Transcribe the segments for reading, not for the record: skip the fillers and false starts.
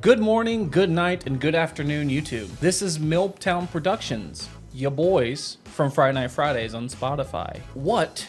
Good morning, good night, and good afternoon, YouTube. This is Milltown Productions, ya boys from Friday Night Fridays on Spotify. What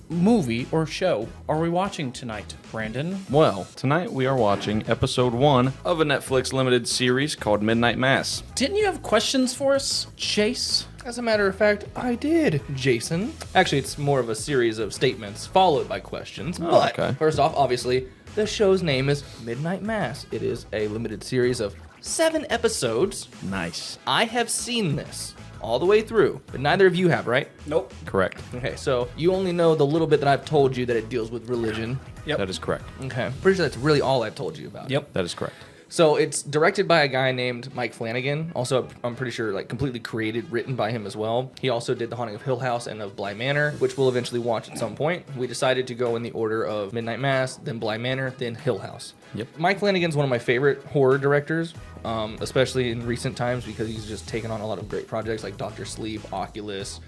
movie or show are we watching tonight, Brandon? Well, tonight we are watching episode 1 of a Netflix limited series called Midnight Mass. Didn't you have questions for us, Chase? As a matter of fact, I did, Jason. Actually, it's more of a series of statements followed by questions. But okay. First off, obviously, the show's name is Midnight Mass. It is a limited series of 7 episodes. Nice. I have seen this all the way through, but neither of you have, right? Nope. Correct. Okay, so you only know the little bit that I've told you that it deals with religion. Yep. That is correct. Okay. Pretty sure that's really all I've told you about. Yep. That is correct. So it's directed by a guy named Mike Flanagan. Also, I'm pretty sure completely created, written by him as well. He also did The Haunting of Hill House and of Bly Manor, which we'll eventually watch at some point. We decided to go in the order of Midnight Mass, then Bly Manor, then Hill House. Yep. Mike Flanagan's one of my favorite horror directors, especially in recent times because he's just taken on a lot of great projects like Dr. Sleep, Oculus,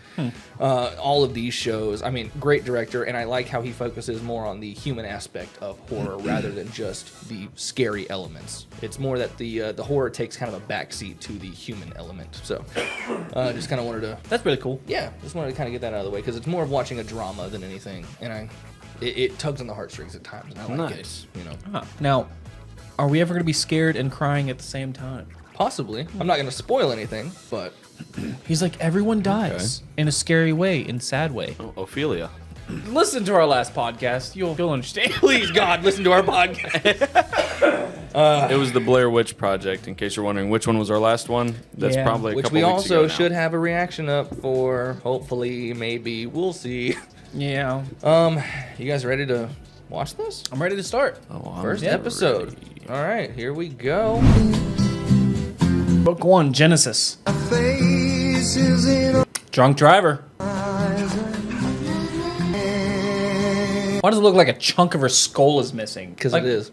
all of these shows. I mean, great director, and I like how he focuses more on the human aspect of horror rather than just the scary elements. It's more that the horror takes kind of a backseat to the human element. So, just kind of wanted to, That's really cool. yeah, just wanted to kind of get that out of the way because it's more of watching a drama than anything, and it tugs on the heartstrings at times, and I like Nice. it. You know, Now, are we ever going to be scared and crying at the same time? possibly. I'm not going to spoil anything, but He's like, everyone dies in a scary way, in sad way. Oh, Ophelia. Listen to our last podcast. You'll understand. please God, listen to our podcast. It was the Blair Witch Project, in case you're wondering which one was our last one. That's Yeah. probably a Which couple we weeks also ago now. should have a reaction up for. Hopefully, maybe we'll see. Yeah. You guys ready to watch this? I'm ready to start. Oh, I'm First ready. episode. All right, here we go. Book 1, Genesis. Drunk driver. Why does it look like a chunk of her skull is missing? Because Like- it is.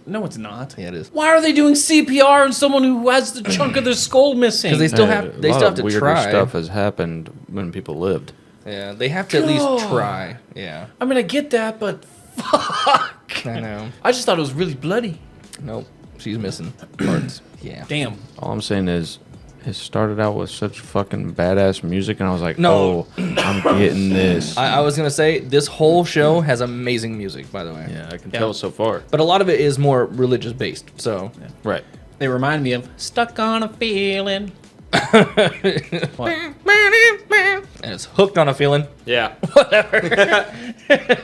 No, it's not. Yeah, it is. Why are they doing CPR on someone who has the chunk of their skull missing? Because they still Hey, have. They a lot still of have to weirder try. stuff has happened when people lived. Yeah, they have to at least God. try. Yeah, I mean, I get that, but fuck. I know. I just thought it was really bloody. Nope, she's missing parts. Yeah. Damn. All I'm saying is, it started out with such fucking badass music, and I was like, No. oh, I'm getting this. I was gonna say this whole show has amazing music, by the way. Yeah, I can Yeah. tell so far. But a lot of it is more religious based. So Right. They remind me of Stuck on a Feeling. What? and it's hooked on a feeling. Yeah.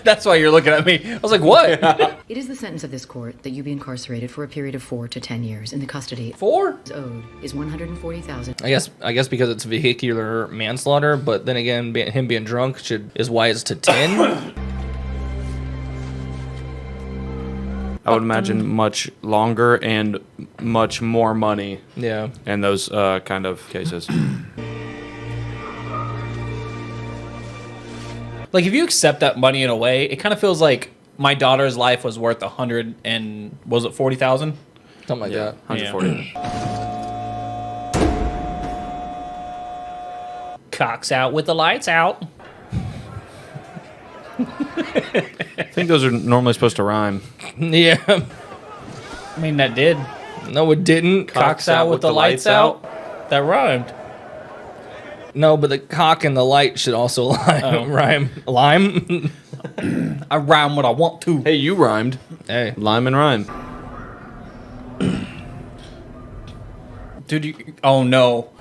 That's why you're looking at me. I was like, what? It is the sentence of this court that you be incarcerated for a period of 4 to 10 years in the custody 4? owed is $140,000. I guess because it's vehicular manslaughter, but then again, him being drunk is why it's to 10. I would imagine much longer and much more money Yeah. in those kind of cases. Like, if you accept that money in a way, it kind of feels like my daughter's life was worth 100 and was it 40,000? Something like Yeah, that. 140. Cocks out with the lights out. I think those are normally supposed to rhyme. Yeah. I mean, that did. No, it didn't. Cocks out with the lights out. That rhymed. No, but the cock and the light should also rhyme. Lime? I rhyme what I want to. Hey, you rhymed. Hey. Lime and rhyme. Dude, oh no.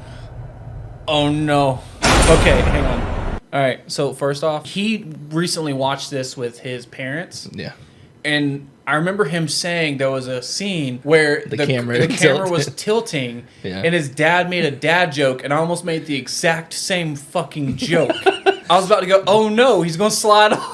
Oh no. Okay, hang on. All right, so first off, he recently watched this with his parents. Yeah. And I remember him saying there was a scene where the camera camera was tilted. tilting, Yeah. and his dad made a dad joke, and I almost made the exact same fucking joke. I was about to go, oh no, he's gonna slide off.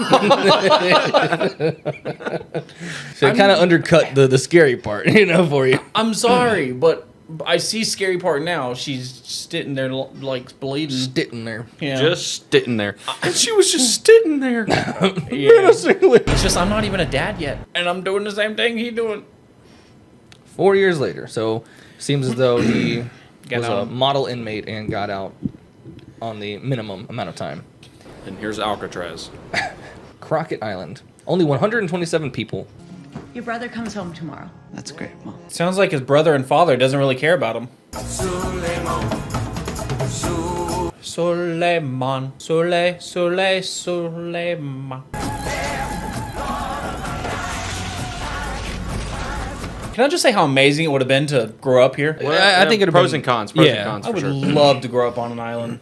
So it kind of undercut the scary part, for you. I'm sorry, but I see scary part now. She's sitting there like bleeding. Sitting there. Yeah. Just sitting there. And she was just sitting there. Yeah. It's just I'm not even a dad yet, and I'm doing the same thing he doing. 4 years later. So seems as though he Got was out. a model inmate and got out on the minimum amount of time. And here's Alcatraz. Crockett Island. Only 127 people. Your brother comes home tomorrow. That's great, Mom. Sounds like his brother and father doesn't really care about him. Suleiman. Suleiman. Can I just say how amazing it would have been to grow up here? I think it'd pros been- and cons. Pros yeah, and cons I for would sure. love to grow up on an island.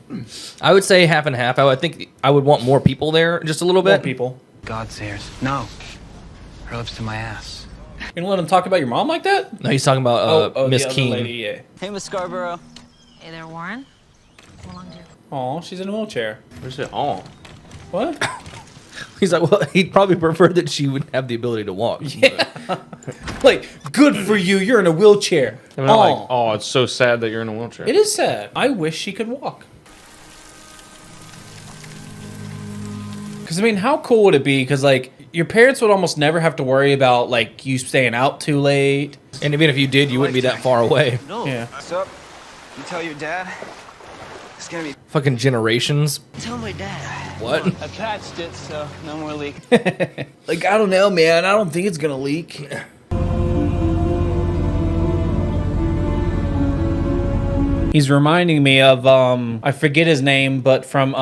I would say half and half. I think I would want more people there, just a little More bit. people. God's ears. No. Her lips to my ass. You gonna let him talk about your mom like that? No, he's talking about Miss the other Keene. lady, yeah. Hey, Miss Scarborough. Hey there, Warren. Come along, dear. Aw, she's in a wheelchair. Where's it? Oh. What? He's like, well, he'd probably prefer that she would have the ability to walk. Yeah. Like, good for you. You're in a wheelchair. I'm not like, oh, it's so sad that you're in a wheelchair. It is sad. I wish she could walk. Because, I mean, how cool would it be? Because, like, your parents would almost never have to worry about, like, you staying out too late. And even if you did, you wouldn't be that far away. No. Yeah. What's up? You tell your dad? It's gonna be... Fucking generations. Tell my dad. What? I patched it, so no more leak. Like, I don't know, man. I don't think it's going to leak. He's reminding me of, I forget his name, but from,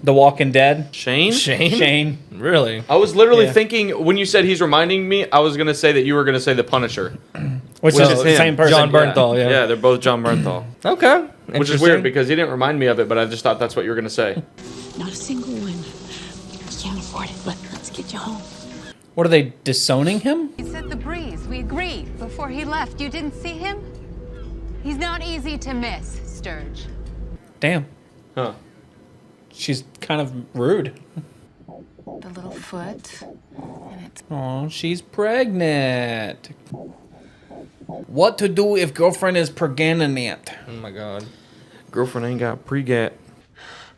The Walking Dead. Shane? Shane. Really? I was literally Yeah. thinking, when you said he's reminding me, I was going to say that you were going to say the Punisher. Which Well, is the him. same person. John Bernthal, yeah. Yeah, they're both John Bernthal. Okay. Which is Interesting. weird because he didn't remind me of it, but I just thought that's what you were going to say. Not a single one. We can't afford it, but let's get you home. What are they disowning him? He said the breeze. We agreed before he left. You didn't see him? He's not easy to miss, Sturge. Damn. Huh. She's kind of rude. The little foot. And it's Oh, she's pregnant. What to do if girlfriend is pregnant? Oh my god. Girlfriend ain't got pre-gat.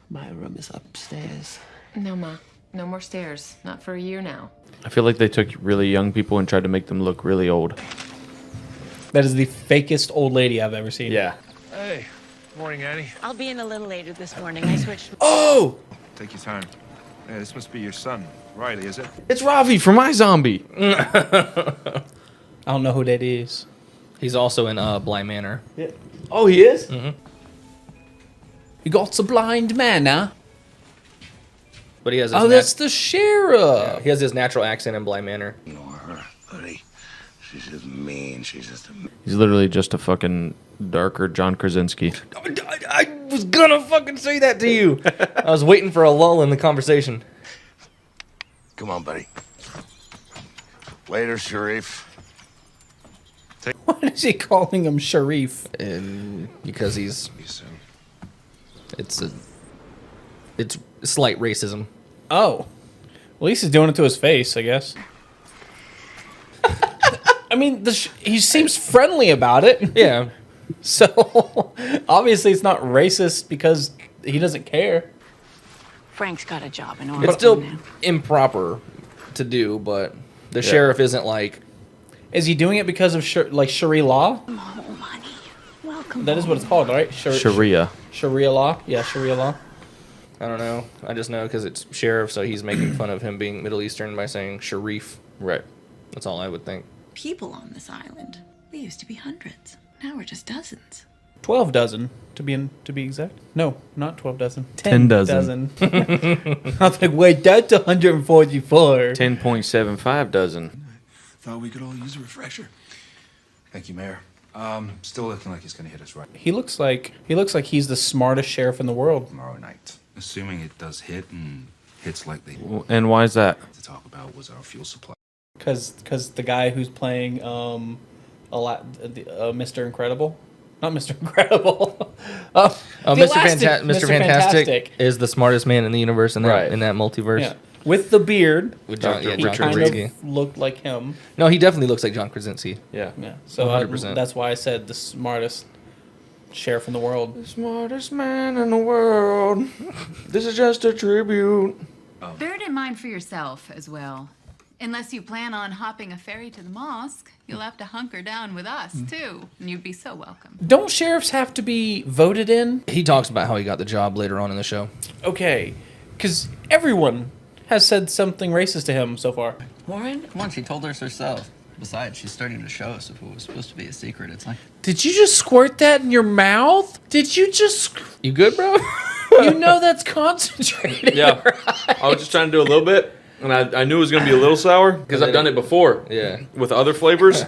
My room is upstairs. No, Ma. No more stairs. Not for a year now. I feel like they took really young people and tried to make them look really old. That is the fakest old lady I've ever seen. Yeah. Hey, morning, Annie. I'll be in a little later this morning. I switched. Oh! Take your time. Hey, this must be your son, Riley, is it? It's Ravi from iZombie. I don't know who that is. He's also in Bly Manor. Oh, he is? Mm-hmm. You got a blind man, huh? But he has his Oh, that's the sheriff. he has his natural accent in Bly Manor. Ignore her, buddy. She's just mean. She's just a... He's literally just a fucking darker John Krasinski. I was gonna fucking say that to you. I was waiting for a lull in the conversation. Come on, buddy. Later, Sharif. Why is he calling him Sharif? And because he's See you soon. it's slight racism. Oh. At least he's doing it to his face, I guess. I mean, he seems friendly about it. Yeah. So, obviously it's not racist because he doesn't care. Frank's got a job in order. It's still improper to do, but the sheriff isn't like. Is he doing it because of Sharia law? More money. Welcome. That is what it's called, right? Sharia. Sharia law? Yeah, Sharia law. I don't know. I just know because it's sheriff, so he's making fun of him being Middle Eastern by saying Sharif. Right. That's all I would think. People on this island. We used to be hundreds. Now we're just dozens. 12 dozen, to be exact. No, not 12 dozen. 10 dozen. I was like, wait, that's 144. 10.75 dozen. Thought we could all use a refresher. Thank you, Mayor. Still looking like he's gonna hit us right He looks like he's the smartest sheriff in the world. tomorrow night. Assuming it does hit and hits like they And why is that? to talk about was our fuel supply. Cause the guy who's playing Mr. Incredible, not Mr. Incredible. Mr. Fantastic is the smartest man in the universe in that Right. in that multiverse. Yeah, with the beard. With John, Dr. yeah, He John kind Krasinski. of looked like him. No, he definitely looks like John Krasinski. Yeah. Yeah, so 100%. that's why I said the smartest sheriff in the world. The smartest man in the world. This is just a tribute. Bear it in mind for yourself as well. Unless you plan on hopping a ferry to the mosque, you'll have to hunker down with us, too. And you'd be so welcome. Don't sheriffs have to be voted in? He talks about how he got the job later on in the show. Okay, because everyone has said something racist to him so far. Warren? Come on, she told us herself. Besides, she's starting to show us if it was supposed to be a secret. It's like... Did you just squirt that in your mouth? Did you just... You good, bro? You know that's concentrated. Yeah. I was just trying to do a little bit, and I knew it was going to be a little sour because I've done it before. Yeah. With other flavors.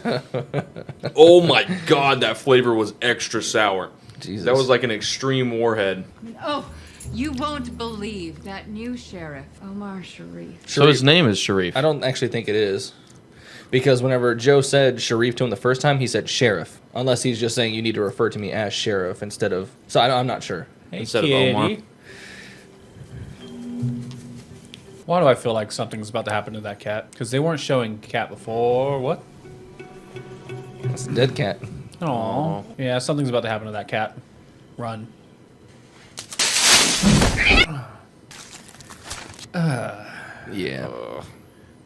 Oh my god, that flavor was extra sour. Jesus. That was like an extreme warhead. Oh, you won't believe that new sheriff, Omar Sharif. So his name is Sharif. I don't actually think it is. Because whenever Joe said Sharif to him the first time, he said sheriff. Unless he's just saying you need to refer to me as sheriff instead of... So I'm not sure. Hey, Instead kitty. of Omar. Why do I feel like something's about to happen to that cat? Because they weren't showing cat before. What? It's a dead cat. Oh. Yeah, something's about to happen to that cat. Run. Yeah.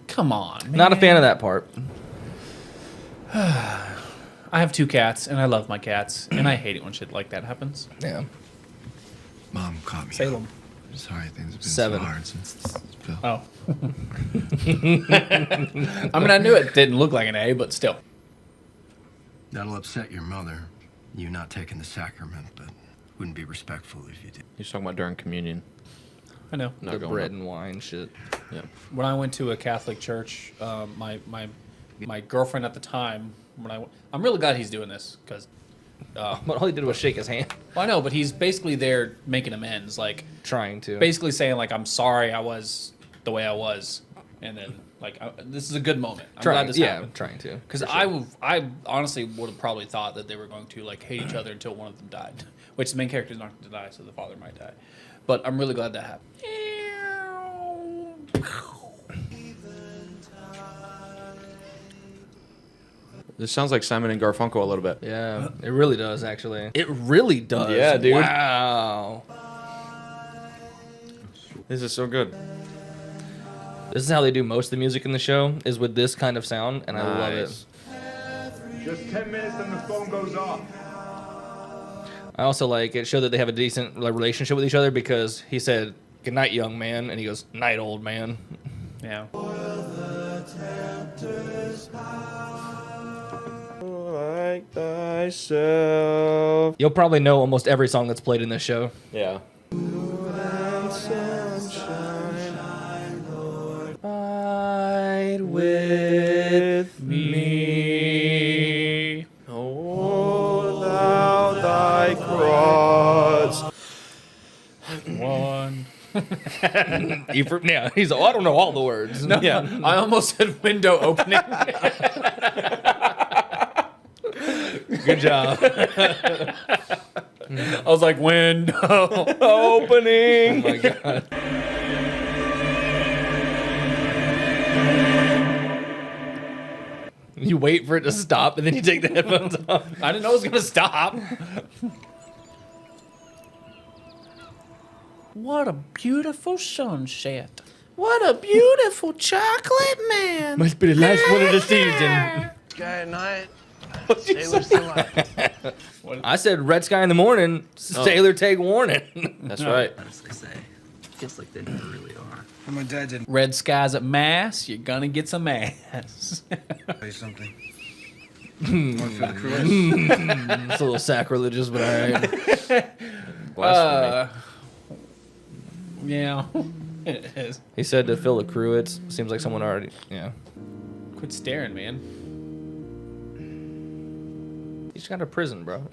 Come on, man. Not a fan of that part. I have 2 cats, and I love my cats, and I hate it when shit like that happens. Yeah. Mom caught me. Salem. I'm sorry things have been 7. so hard since this spill. Oh. I mean, I knew it didn't look like an A, but still. That'll upset your mother, you not taking the sacrament, but wouldn't be respectful if you did. He's talking about during communion. I know. Not The going bread up. and wine shit. Yeah. When I went to a Catholic church, my girlfriend at the time, I'm really glad he's doing this, because... But all he did was shake his hand. Well, I know, but he's basically there making amends, like... Trying to. Basically saying, like, I'm sorry I was the way I was, and then, like, this is a good moment. I'm glad this happened. Trying to. Because I honestly would have probably thought that they were going to, like, hate each other until one of them died. Which the main character is not going to die, so the father might die. But I'm really glad that happened. This sounds like Simon and Garfunkel a little bit. Yeah, it really does, actually. It really does. Yeah, dude. Wow. This is so good. This is how they do most of the music in the show, is with this kind of sound, and I love it. Just 10 minutes and the phone goes off. I also like it showed that they have a decent relationship with each other because he said, "Good night, young man," and he goes, "Night, old man." Yeah. Like thyself. You'll probably know almost every song that's played in this show. Yeah. Abide with me. Hold thou thy cross. One. Yeah, he's. Oh, I don't know all the words. No, Yeah, I almost said window opening. good job. I was like, window Opening. Oh my god. You wait for it to stop and then you take the headphones off. I didn't know it was gonna stop. What a beautiful sunset. What a beautiful chocolate man. Must be the last one of the season. Sky at night, sailors delight. I said red sky in the morning, sailor take warning. That's right. Honestly say, feels like they never really are. My dad didn't Red skies at mass, you're gonna get some ass. say something. One for the cruise. It's a little sacrilegious, but all right. Blasphemy. Yeah, it is. He said to fill the crew, it seems like someone already, yeah. Quit staring, man. He just got to prison, bro.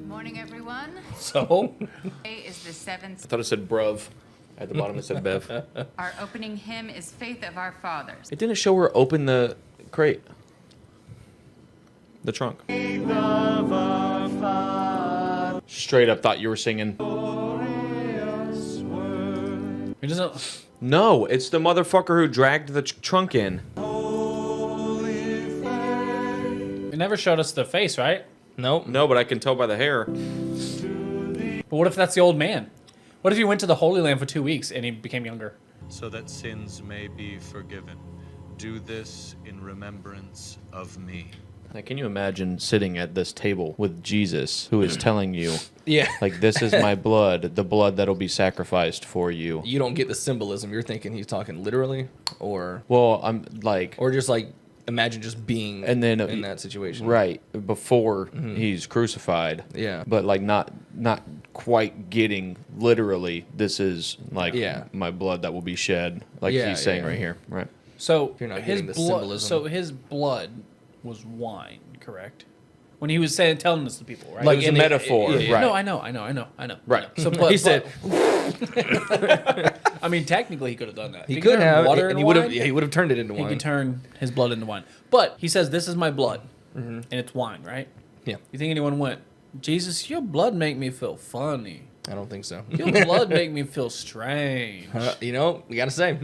Morning, everyone. So? Today is the I 7th. thought it said bruv. At the bottom it said bev. Our opening hymn is Faith of Our Fathers. It didn't show her open the crate. The trunk. Straight up thought you were singing. It doesn't. No, it's the motherfucker who dragged the trunk in. It never showed us the face, right? Nope. No, but I can tell by the hair. But what if that's the old man? What if he went to the Holy Land for 2 weeks and he became younger? So that sins may be forgiven. Do this in remembrance of me. Like, can you imagine sitting at this table with Jesus, who is telling you, Yeah. like, this is my blood, the blood that'll be sacrificed for you. You don't get the symbolism. You're thinking he's talking literally, or Well, I'm like, or just like imagine just being and then in that situation. right before he's crucified. Yeah. But like not quite getting literally. This is like my blood that will be shed, like he's saying right here, right? So You're not his getting the blood. symbolism. So his blood was wine, correct? When he was telling this to people, right? Like it was a in the- metaphor, yeah, right? No, I know. Right. So, but, He said- I mean, technically, he could have done that. He If could turned have, water and into he would have. wine, Yeah, he would have turned it into He wine. could turn his blood into wine. But he says, "This is my blood," and it's wine, right? Yeah. You think anyone went, Jesus, your blood make me feel funny. I don't think so. Your blood make me feel strange. You know, we gotta say,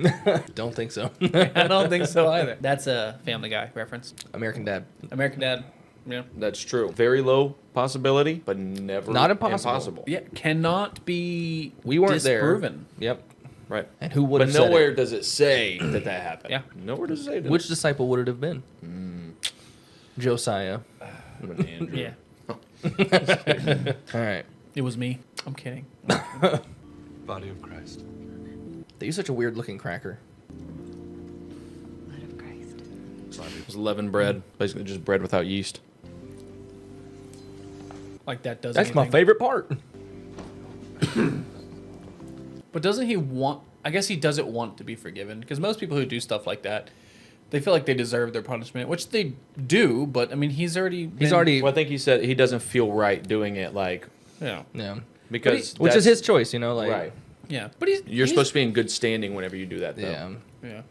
don't think so. I don't think so either. That's a Family Guy reference. American Dad. American Dad. Yeah. That's true. Very low possibility, but never Not impossible. Yeah. Cannot be We weren't disproven. there. Yep. Right. And who would But have said nowhere it? does it say that happened. Yeah. Nowhere does it say that. Which disciple would it have been? Josiah. Andrew. Yeah. All right. It was me. I'm kidding. Body of Christ. They use such a weird looking cracker. Blood of Christ. It was leavened bread, basically just bread without yeast. Like that does. That's my anything. favorite part. But doesn't he want? I guess he doesn't want to be forgiven because most people who do stuff like that, they feel like they deserve their punishment, which they do. But I mean, he's already. Well, I think he said he doesn't feel right doing it. Like, Yeah. Yeah. because Which is that's- his choice, you know, like right. Yeah. But he's. You're supposed to be in good standing whenever you do that, though. Yeah. Yeah.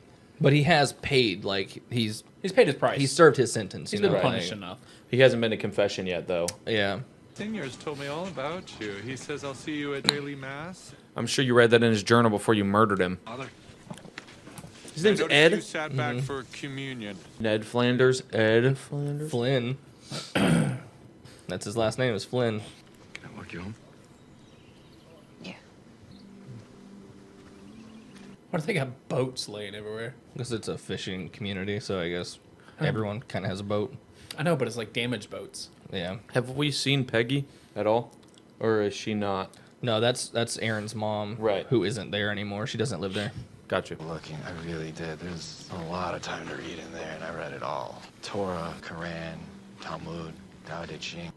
But he has paid, like he's paid his price. He served his sentence. He's you been know, punished like- enough. He hasn't been to confession yet, though. Yeah. Senior's told me all about you. He says I'll see you at daily mass. I'm sure you read that in his journal before you murdered him. Father. His name's I noticed Ed. You sat back for communion. Ned Flanders. Ed Flanders. Flynn. That's his last name is Flynn. Can I walk you home? What do they got boats laying everywhere? Because it's a fishing community, so I guess everyone kind of has a boat. I know, but it's like damaged boats. Yeah. Have we seen Peggy at all? Or is she not? No, that's Aaron's mom, Right. who isn't there anymore. She doesn't live there. Gotcha. Looking, I really did. There's a lot of time to read in there, and I read it all. Torah, Quran, Talmud, Tao Te Ching.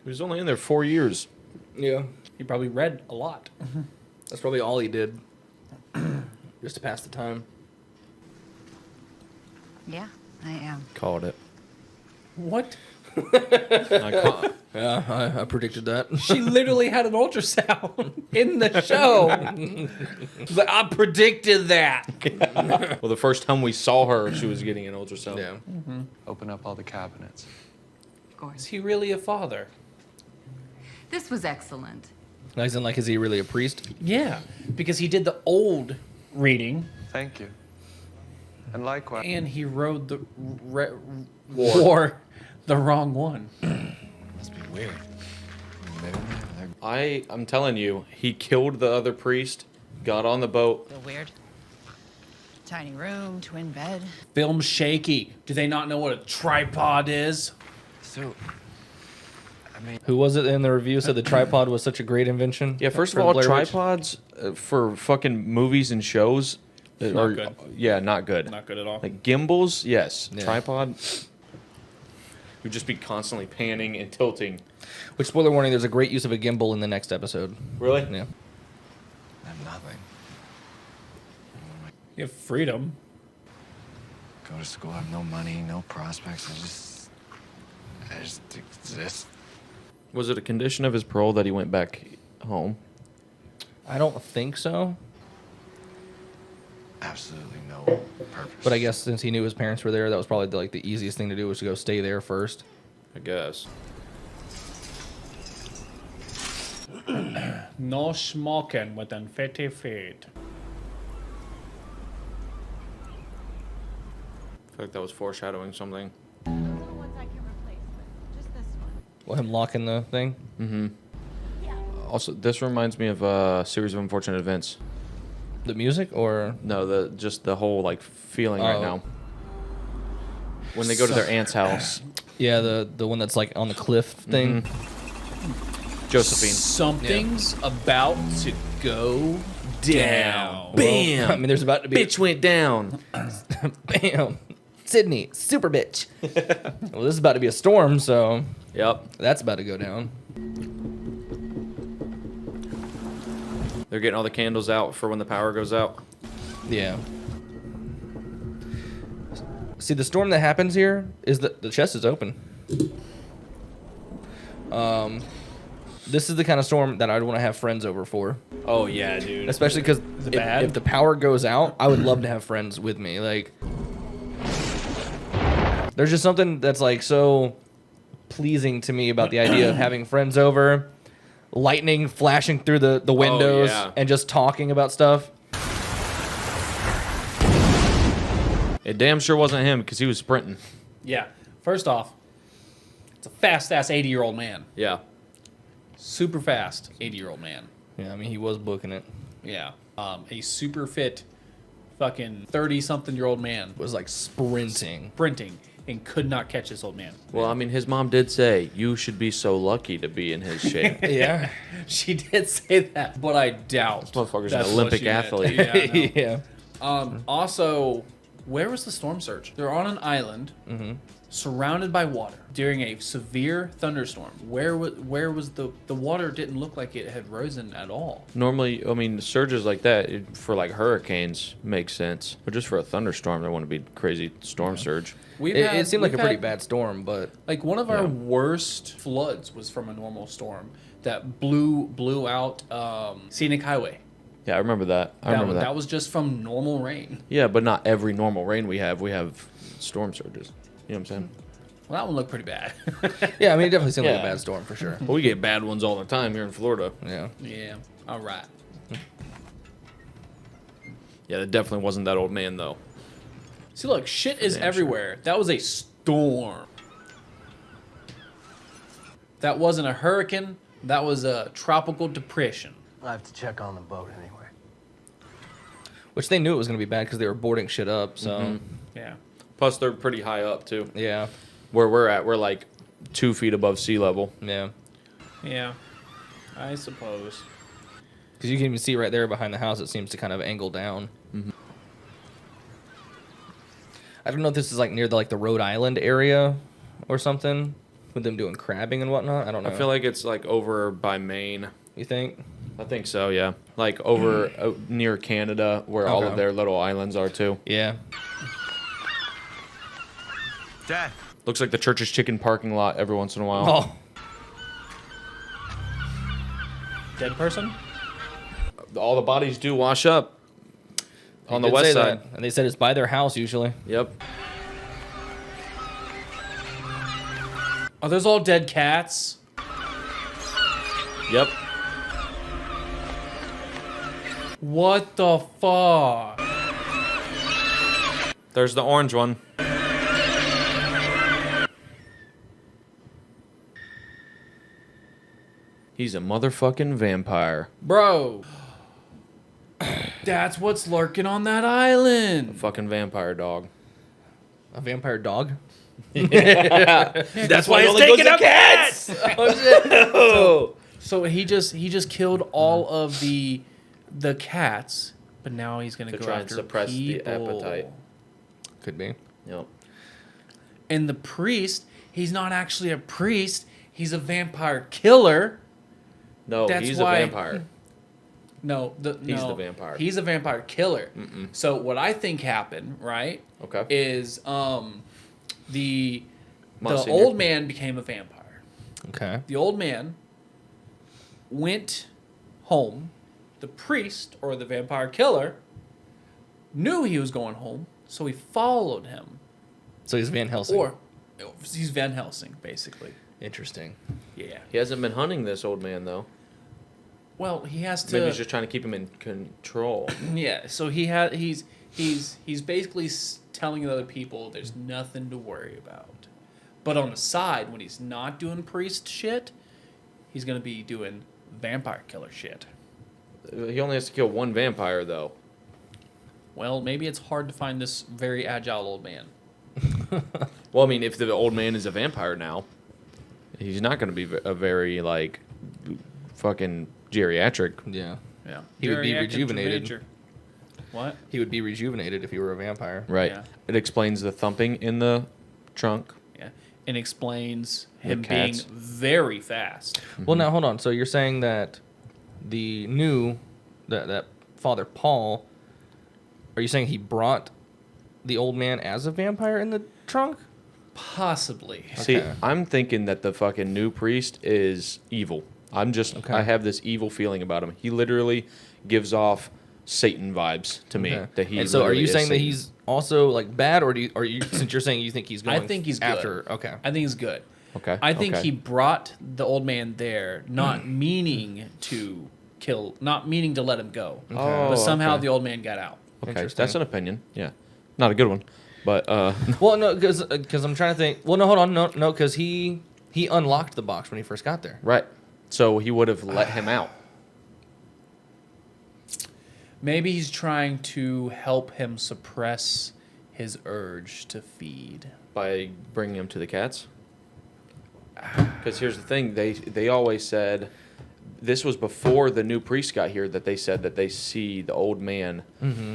He was only in there 4 years. Yeah. He probably read a lot. That's probably all he did. Just to pass the time. Yeah, I am. Called it. What? Yeah, I predicted that. She literally had an ultrasound in the show. But I predicted that. Well, the first time we saw her, she was getting an ultrasound. Yeah. Open up all the cabinets. Of course. Is he really a father? This was excellent. As in, like, is he really a priest? Yeah, because he did the old reading Thank you. And likewise. and he rode the war the wrong one. Must be weird. I'm telling you, he killed the other priest, got on the boat. Feel weird. Tiny room, twin bed. Film shaky. Do they not know what a tripod is? So, I mean, Who was it in the review said the tripod was such a great invention? Yeah, first of for all, Blair Witch? tripods for fucking movies and shows Not good. Yeah, not good. Not good at all. Like gimbals, yes. Yeah. Tripod would just be constantly panning and tilting. Which, spoiler warning, there's a great use of a gimbal in the next episode. Really? Yeah. I have nothing. You have freedom. Go to school, I have no money, no prospects. I just exist. Was it a condition of his parole that he went back home? I don't think so. Absolutely no purpose. But I guess since he knew his parents were there, that was probably like the easiest thing to do was to go stay there first. I guess. No smoking within 50 feet. I feel like that was foreshadowing something. Well, him locking the thing. Mm-hmm. Also, this reminds me of a series of unfortunate events. The music, or No, just the whole like feeling right Oh. now. When they go to their aunt's house Yeah, the one that's like on the cliff thing. Josephine. Something's about to go down. Bam. I mean, there's about to be Bitch went down. Bam. Sydney, super bitch. Well, this is about to be a storm, so Yep. that's about to go down. They're getting all the candles out for when the power goes out. Yeah. See, the storm that happens here is that the chest is open. This is the kind of storm that I'd want to have friends over for. Oh yeah, dude. Especially because if the power goes out, I would love to have friends with me. Like, there's just something that's like so pleasing to me about the idea of having friends over, lightning flashing through the windows, and just talking about stuff. It damn sure wasn't him because he was sprinting. Yeah. First off, it's a fast-ass 80-year-old man. Yeah. Super fast 80-year-old man. Yeah, I mean, he was booking it. Yeah. A super fit fucking 30-something-year-old man Was like sprinting. And could not catch this old man. Well, I mean, his mom did say, you should be so lucky to be in his shape. Yeah. She did say that, but I doubt. This motherfucker's an that's what Olympic she meant. athlete. Yeah, I know. Yeah. Also, where was the storm surge? They're on an island, surrounded by water during a severe thunderstorm. Where was the water? Didn't look like it had risen at all. Normally, I mean, surges like that for like hurricanes make sense, but just for a thunderstorm, there wouldn't be crazy storm surge. It seemed like a pretty bad storm, but like one of our worst floods was from a normal storm that blew out Scenic Highway. Yeah, I remember that. I remember that. That was just from normal rain. Yeah, but not every normal rain we have. We have storm surges. You know what I'm saying? Well, that one looked pretty bad. yeah, I mean, it definitely seemed like a bad storm for sure. Well, we get bad ones all the time here in Florida. Yeah. Yeah. All right. Yeah, that definitely wasn't that old man, though. See, look, shit is everywhere. That was a storm. That wasn't a hurricane. That was a tropical depression. I have to check on the boat anyway. Which they knew it was going to be bad because they were boarding shit up, so... Yeah. Plus, they're pretty high up, too. Yeah. Where we're at, we're like 2 feet above sea level. Yeah. Yeah. I suppose. Because you can even see right there behind the house, it seems to kind of angle down. I don't know if this is like near the Rhode Island area or something, with them doing crabbing and whatnot. I don't know. I feel like it's like over by Maine. You think? I think so, yeah. Like over near Canada, where all of their little islands are, too. Yeah. Dad. Looks like the church's chicken parking lot every once in a while. Dead person? All the bodies do wash up on the west side. And they said it's by their house usually. Yep. Are those all dead cats? Yep. What the fuck? There's the orange one. He's a motherfucking vampire. Bro. That's what's lurking on that island. A fucking vampire dog. A vampire dog? That's why it's taking up cats. So he just killed all of the cats, but now he's gonna go try and after suppress the people. appetite. Could be. Yep. And the priest, he's not actually a priest. He's a vampire killer. No, That's he's why- a vampire. He's the vampire. He's a vampire killer. So what I think happened, right? Okay. Is the Monsignor. old man became a vampire. Okay. The old man went home. The priest or the vampire killer knew he was going home, so he followed him. So he's Van Helsing. Or he's Van Helsing, basically. Interesting. Yeah. He hasn't been hunting this old man though. Well, he has to. Maybe he's just trying to keep him in control. Yeah. So he's basically telling the other people there's nothing to worry about. But on the side, when he's not doing priest shit, he's gonna be doing vampire killer shit. He only has to kill one vampire though. Well, maybe it's hard to find this very agile old man. Well, I mean, if the old man is a vampire now, he's not going to be a very, like, fucking geriatric. Yeah. Yeah. He would be Geriatric rejuvenated. nature. What? He would be rejuvenated if he were a vampire. Right. Yeah. It explains the thumping in the trunk. Yeah. And explains The him being cats. very fast. Well, now hold on. So you're saying that that Father Paul, are you saying he brought the old man as a vampire in the trunk? Possibly. See, Okay. I'm thinking that the fucking new priest is evil. I have this evil feeling about him. He literally gives off Satan vibes to me. Okay. That he. And so, are literally you is saying that Satan. he's also like bad, or are you since you're saying you think he's going? I think he's after. good. Okay. I think he's good. Okay. I think okay. he brought the old man there, not meaning to kill, not meaning to let him go. Oh, but somehow okay. the old man got out. Okay, Interesting. that's an opinion. Yeah, not a good one, but Well, no, because I'm trying to think. Well, no, hold on, no, because he unlocked the box when he first got there. right. So he would have let him out. Maybe he's trying to help him suppress his urge to feed. By bringing him to the cats? Because here's the thing, they always said, this was before the new priest got here, that they said that they see the old man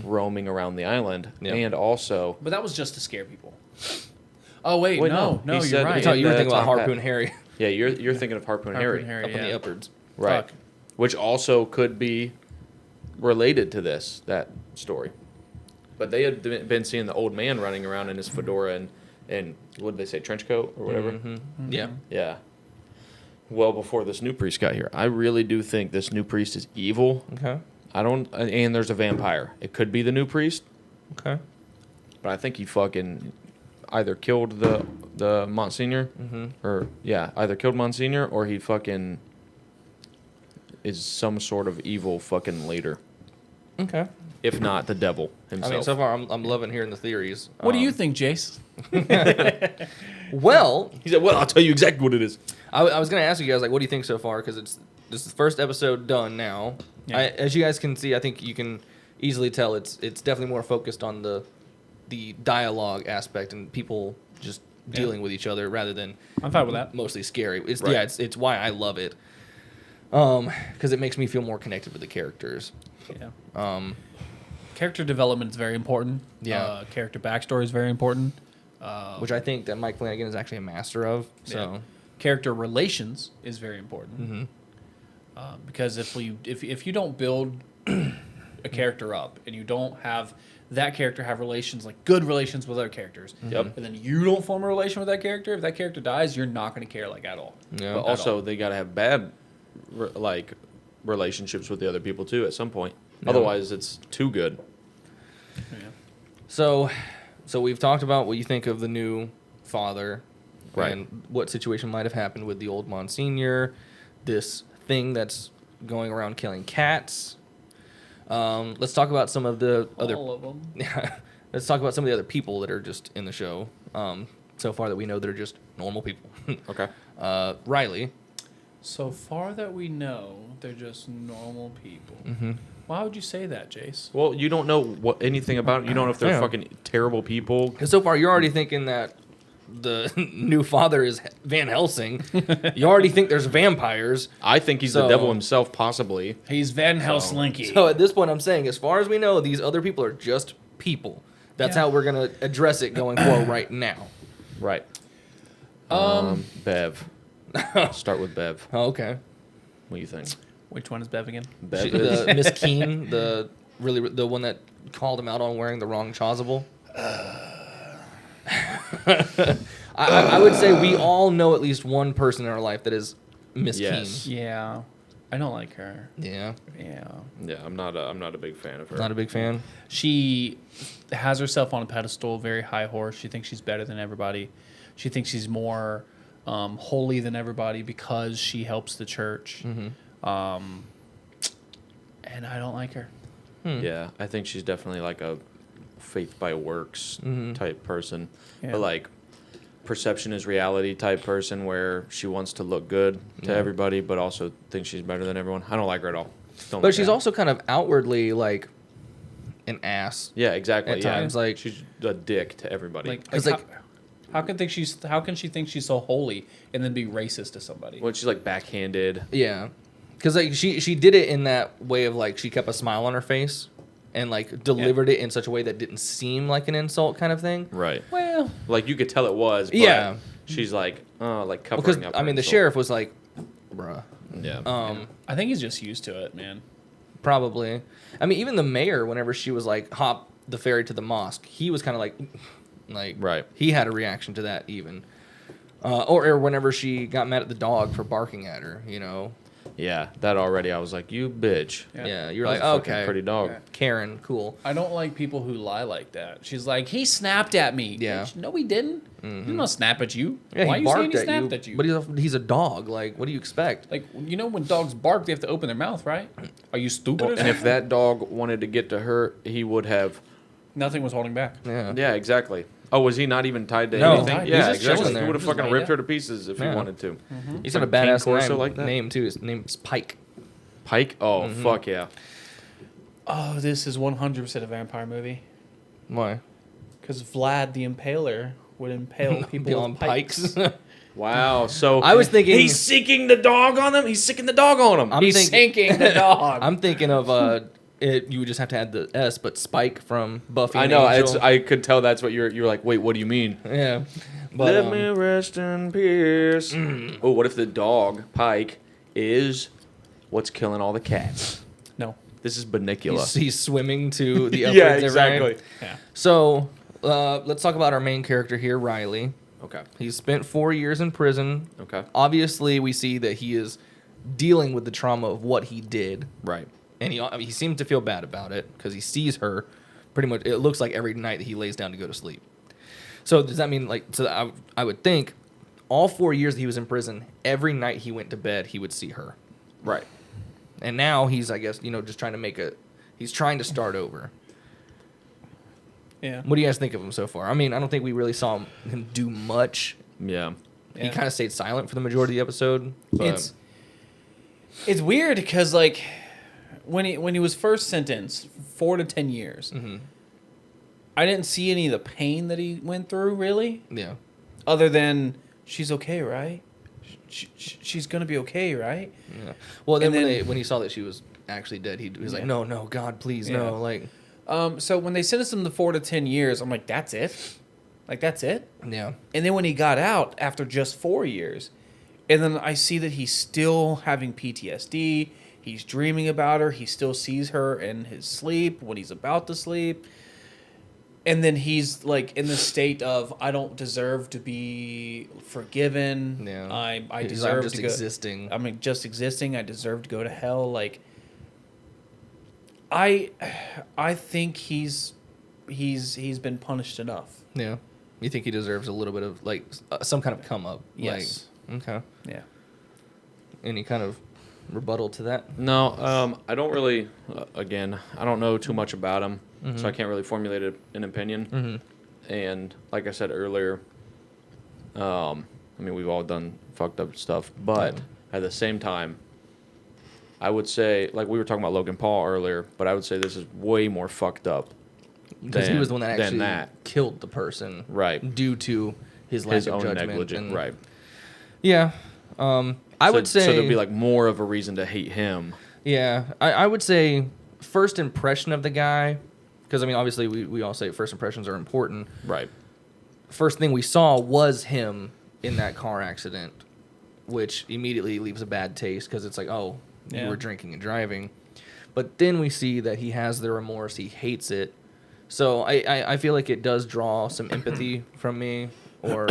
roaming around the island, Yep. and also... But that was just to scare people. Oh, wait, Wait, no, he you're said right. I thought you were the thinking about top Harpoon hat. Harry Yeah, you're thinking of Harpoon Harry. Harry, up in the yeah. upwards. Right. Fuck. Which also could be related to that story. But they had been seeing the old man running around in his fedora and what did they say, trench coat or whatever? Mm-hmm. Yeah. Yeah. Well, before this new priest got here, I really do think this new priest is evil. Okay. And there's a vampire. It could be the new priest, Okay. but I think he fucking either killed the Monsignor, or either killed Monsignor or he fucking is some sort of evil fucking leader. Okay. If not the devil himself. I mean, so far I'm loving hearing the theories. What do you think, Jace? Well, He said, "Well, I'll tell you exactly what it is." I was going to ask you guys, like, what do you think so far? Because this is the first episode done now. Yeah. As you guys can see, I think you can easily tell it's definitely more focused on the dialogue aspect and people just dealing with each other rather than I'm fine with that. mostly scary. It's Right. yeah, it's why I love it. Because it makes me feel more connected with the characters. Yeah. Character development is very important. Yeah. Character backstory is very important. Which I think that Mike Flanagan is actually a master of. So Yeah. Character relations is very important. Mm-hmm. Because if you don't build a character up and you don't have that character have relations, like good relations with other characters, Yep. and then you don't form a relation with that character, if that character dies, you're not going to care like at all. yeah. But also, they gotta have bad, relationships with the other people too. At some point, otherwise, it's too good. So we've talked about what you think of the new father, Right. and what situation might have happened with the old Monsignor, this thing that's going around killing cats. Let's talk about some of the other. All of them. Let's talk about some of the other people that are just in the show. So far that we know that are just normal people. Okay. Riley. So far that we know, they're just normal people. Why would you say that, Jace? Well, you don't know anything about it. You don't know if they're Yeah. fucking terrible people. Because so far you're already thinking that the new father is Van Helsing. You already think there's vampires. I think he's the So- devil himself, possibly. He's Van Helslinky. So at this point, I'm saying, as far as we know, these other people are just people. That's Yeah. how we're gonna address it going forward right now. Right. Bev. Start with Bev. Oh, okay. What do you think? Which one is Bev again? Bev She, is the Miss Keen, the one that called him out on wearing the wrong chasuble. I would say we all know at least one person in our life that is Miss Yes. Keen. Yeah. I don't like her. Yeah. Yeah. Yeah, I'm not a big fan of her. Not a big fan. She has herself on a pedestal, very high horse. She thinks she's better than everybody. She thinks she's more holy than everybody because she helps the church. And I don't like her. Yeah, I think she's definitely like a faith by works type person. Yeah. But like perception is reality type person where she wants to look good to everybody but also thinks she's better than everyone. I don't like her at all. Don't But like she's her. also kind of outwardly like an ass. Yeah, exactly. at yeah. times, like- she's a dick to everybody. Like, It's like, like- How can she think she's so holy and then be racist to somebody? When she's like backhanded. Yeah, because like she did it in that way of like she kept a smile on her face and like delivered it in such a way that didn't seem like an insult kind of thing. Right. Well, like you could tell it was. But yeah. She's like, like covering Because up. I mean, the insult. sheriff was like, bruh. Yeah. I think he's just used to it, man. Probably. I mean, even the mayor, whenever she was like, hop the ferry to the mosque, he was kind of like, right. He had a reaction to that even. Or whenever she got mad at the dog for barking at her, you know. Yeah, that already. I was like, you bitch. Yeah, you're That was like, a fucking okay, pretty dog. Karen, cool. I don't like people who lie like that. She's like, he snapped at me. Yeah. Bitch, no, he didn't. He did not snap at you. Yeah, Why he are you saying barked he at snapped you, at you? but he's a dog. Like, what do you expect? Like, you know, when dogs bark, they have to open their mouth, right? Are you stupid? Well, or and if something? that dog wanted to get to her, he would have. Nothing was holding back. Yeah. Yeah, exactly. Oh, was he not even tied to No, anything? he's Yeah, just exactly. chilling there. He would have Just fucking laid ripped down. her to pieces if he Yeah. wanted to. He's got a King badass Corso name, like that? name too. His name's Pike. Pike? Oh, fuck yeah. Oh, this is 100% a vampire movie. Why? Because Vlad the Impaler would impale people on with pikes. Wow. So I was thinking he's sinking the dog on them. He's sinking the dog on them. He's sinking the dog. I'm thinking of you would just have to add the S, but Spike from Buffy. I and know. Angel. I could tell that's what you're like. Wait, what do you mean? Yeah. But, Let me rest in peace. Oh, what if the dog Pike is what's killing all the cats? No. This is Banicula. he's swimming to the upwards Yeah, every exactly. night. Yeah. So let's talk about our main character here, Riley. Okay. He's spent 4 years in prison. Okay. Obviously, we see that he is dealing with the trauma of what he did. Right. And he seems to feel bad about it because he sees her pretty much. It looks like every night that he lays down to go to sleep. So does that mean I would think all 4 years that he was in prison, every night he went to bed, he would see her. Right. And now he's, I guess, just trying to he's trying to start over. Yeah. What do you guys think of him so far? I mean, I don't think we really saw him do much. Yeah. He kind of stayed silent for the majority of the episode. But It's weird because like when he was first sentenced 4 to 10 years, I didn't see any of the pain that he went through really. Yeah. Other than she's okay, right? She's gonna be okay, right? Yeah. Well, then, And when he saw that she was actually dead, he was like, Yeah. no, God, please, Yeah. no. Like, So when they sentenced him to 4 to 10 years, I'm like, that's it? Like, that's it? yeah. And then when he got out after just 4 years, and then I see that he's still having PTSD. He's dreaming about her. He still sees her in his sleep when he's about to sleep. And then he's like in the state of, I don't deserve to be forgiven. Yeah. I He's deserve like, just to go. existing. I mean, just existing. I deserve to go to hell. Like, I think he's been punished enough. Yeah. You think he deserves a little bit of, like, some kind of come up? Yes. Like, okay. Yeah. Any kind of rebuttal to that? No, I don't really. Again, I don't know too much about him, so I can't really formulate an opinion. And like I said earlier, I mean, we've all done fucked up stuff, but at the same time, I would say, like we were talking about Logan Paul earlier, but I would say this is way more fucked up. Because he was the one that actually that. killed the person. Right. Due to his lack His of own judgment. negligence. And- Right. Yeah. I would say... So there'd be like more of a reason to hate him. Yeah. I would say first impression of the guy, because, I mean, obviously we all say first impressions are important. Right. First thing we saw was him in that car accident, which immediately leaves a bad taste because it's like, oh, you were drinking and driving. But then we see that he has the remorse. He hates it. So I feel like it does draw some empathy from me. Or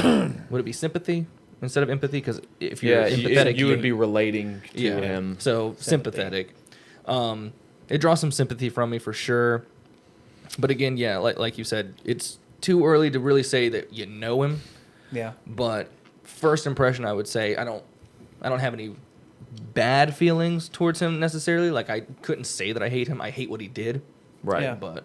would it be sympathy instead of empathy? Because if you're empathetic, you would be relating to him. So sympathetic. It draws some sympathy from me for sure. But again, yeah, like you said, it's too early to really say that you know him. Yeah. But first impression, I would say I don't have any bad feelings towards him necessarily. Like, I couldn't say that I hate him. I hate what he did. Right. Yeah. But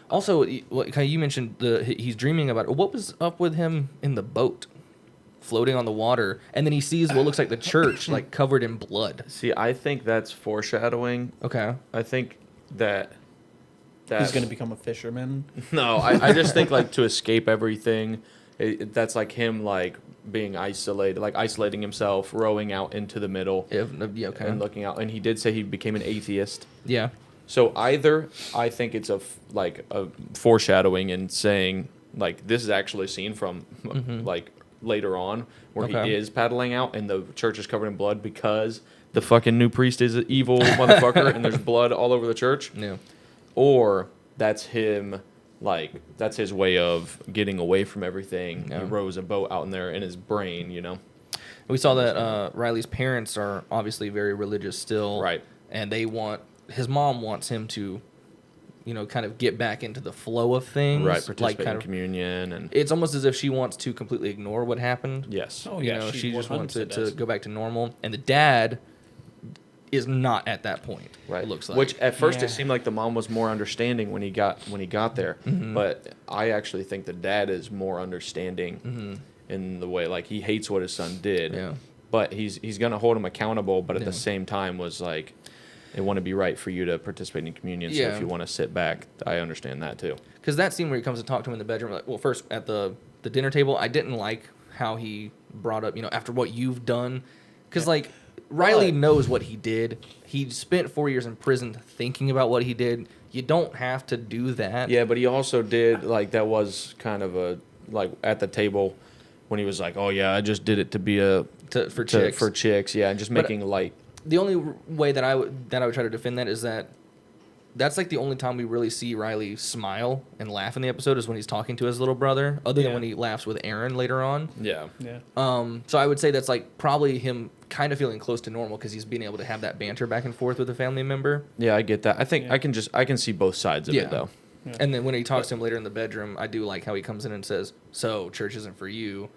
also, you mentioned he's dreaming about it. What was up with him in the boat, floating on the water, and then he sees what looks like the church, like covered in blood. See, I think that's foreshadowing. Okay. I think that He's going to become a fisherman. No, I just think like to escape everything That's like him like being isolated, like isolating himself, rowing out into the middle, and looking out. And he did say he became an atheist. Yeah. So either I think it's a foreshadowing and saying like this is actually seen from like later on where he is paddling out and the church is covered in blood because the fucking new priest is an evil motherfucker and there's blood all over the church. Yeah. Or that's him, like that's his way of getting away from everything. Yeah. He rows a boat out in there in his brain, you know. We saw that Riley's parents are obviously very religious still, right? And his mom wants him to, kind of get back into the flow of things, right? Participate like in communion, and it's almost as if she wants to completely ignore what happened. Yes. Oh yeah. She just wants it to go back to normal, and the dad is not at that point. Right. It looks like. Which at first it seemed like the mom was more understanding when he got there, but I actually think the dad is more understanding in the way like he hates what his son did. Yeah. But he's gonna hold him accountable, but at the same time was like, they want to be right for you to participate in communion. So if you want to sit back, I understand that too. Because that scene where he comes to talk to him in the bedroom, like, well, first at the dinner table, I didn't like how he brought up, after what you've done, because like Riley knows what he did. He spent 4 years in prison thinking about what he did. You don't have to do that. Yeah, but he also did like that was kind of a like at the table when he was like, "Oh yeah, I just did it to be for chicks." Yeah, and just making light. The only way that I would try to defend that is that's like the only time we really see Riley smile and laugh in the episode is when he's talking to his little brother, other than when he laughs with Aaron later on. Yeah. Yeah. So I would say that's like probably him kind of feeling close to normal because he's being able to have that banter back and forth with a family member. Yeah, I get that. I think I can see both sides of it though. Yeah. And then when he talks to him later in the bedroom, I do like how he comes in and says, "So church isn't for you."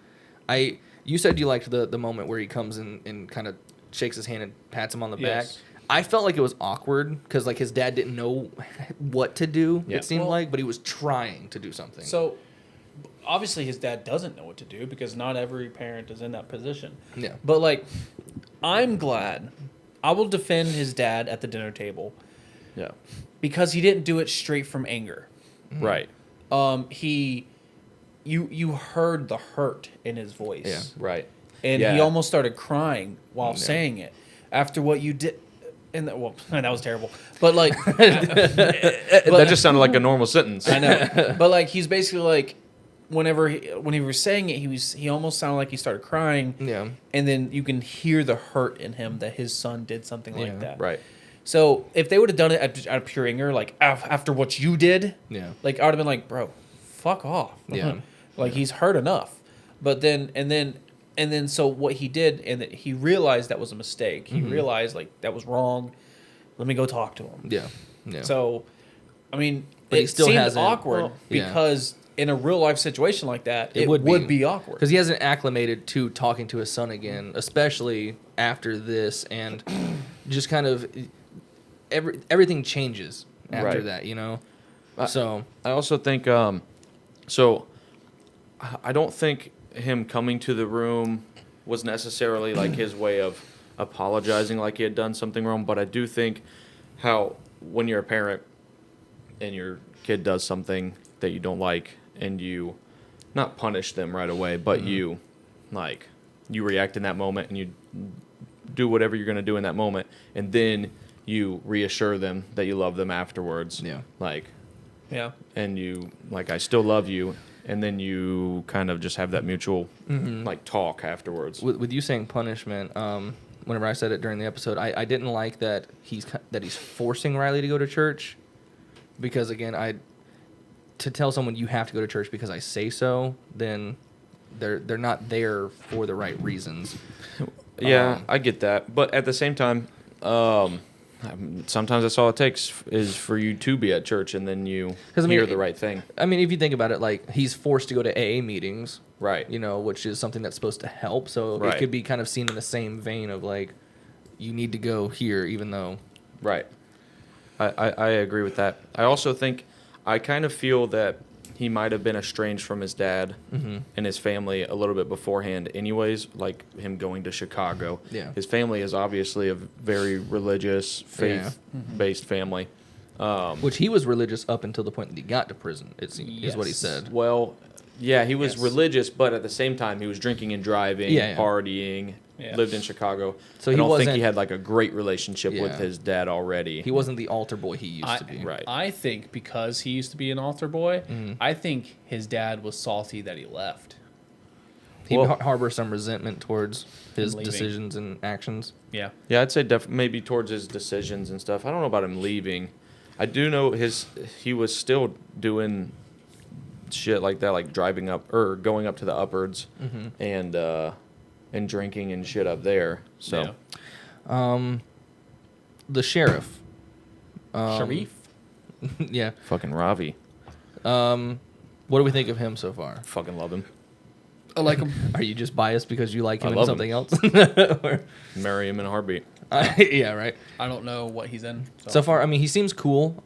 You said you liked the moment where he comes in and kind of shakes his hand and pats him on the back. I felt like it was awkward because like his dad didn't know what to do. It seemed like, but he was trying to do something. So obviously his dad doesn't know what to do because not every parent is in that position. Yeah. But like, I'm glad. I will defend his dad at the dinner table. Yeah. Because he didn't do it straight from anger. Right. You heard the hurt in his voice. Yeah. Right. And he almost started crying while saying it after what you did. And that was terrible. But like, that just sounded like a normal sentence. I know. But like, he's basically like, when he was saying it, he almost sounded like he started crying. Yeah. And then you can hear the hurt in him that his son did something like that. Right. So if they would have done it out of pure anger, like after what you did, like I would have been like, bro, fuck off. Yeah. Like he's hurt enough. But then so what he did, and that he realized that was a mistake. He realized like that was wrong. Let me go talk to him. Yeah. Yeah. So, I mean, but it he still seemed hasn't, awkward because in a real life situation like that, it would be awkward because he hasn't acclimated to talking to his son again, especially after this, and just kind of everything changes after that, So I also think so. I don't think him coming to the room was necessarily like his way of apologizing like he had done something wrong, but I do think how when you're a parent and your kid does something that you don't like and you not punish them right away, but you react in that moment and you do whatever you're going to do in that moment, and then you reassure them that you love them afterwards. And you I still love you. And then you kind of just have that mutual talk afterwards. With you saying punishment, whenever I said it during the episode, I didn't like that he's forcing Riley to go to church, because again, to tell someone you have to go to church because I say so, then they're not there for the right reasons. Yeah, I get that, but at the same time, sometimes that's all it takes is for you to be at church and then you hear the right thing. I mean, if you think about it, like he's forced to go to AA meetings, right? Which is something that's supposed to help. So it could be kind of seen in the same vein of like, you need to go here, even though. Right. I agree with that. I also think I kind of feel that he might have been estranged from his dad and his family a little bit beforehand anyways, like him going to Chicago. Yeah. His family is obviously a very religious, faith-based family. Which he was religious up until the point that he got to prison, it seems, is what he said. Well, Yeah, he was Yes. religious, but at the same time, he was drinking and driving, partying, lived in Chicago. So I don't think wasn't- he had like a great relationship with his dad already. He wasn't the altar boy he used to be. Right. I think because he used to be an altar boy, I think his dad was salty that he left. He harbors some resentment towards his leaving. decisions and actions. Yeah. Yeah, I'd say maybe towards his decisions and stuff. I don't know about him leaving. I do know he was still doing shit like that, like driving up or going up to the upwards and drinking and shit up there. So, the sheriff. Sharif? Yeah. fucking Ravi. What do we think of him so far? Fucking love him. I like him. Are you just biased because you like him I in love something him. else? Or- Marry him in a heartbeat. yeah, right. I don't know what he's in. So far, I mean, he seems cool.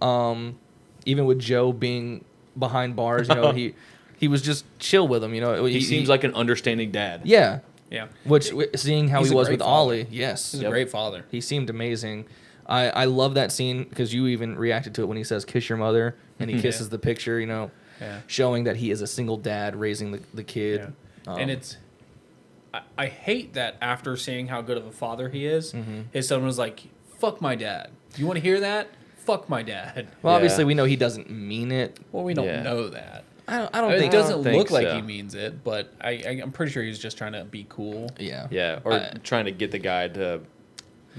Even with Joe being behind bars, you know, he was just chill with him. You know, He seems like an understanding dad. yeah. Yeah. Which seeing how He's he a was great with father. Ollie, yes, He's a great father. he seemed amazing. I love that scene because you even reacted to it when he says "kiss your mother" and he kisses the picture. You know, showing that he is a single dad raising the kid. Yeah. And it's, I hate that after seeing how good of a father he is, his son was like, "Fuck my dad." You want to hear that? Fuck my dad. Well, obviously we know he doesn't mean it. Well, we don't know that. I don't I mean, think it doesn't think look like so. he means it, but I'm pretty sure he's just trying to be cool. Yeah. Yeah, or trying to get the guy to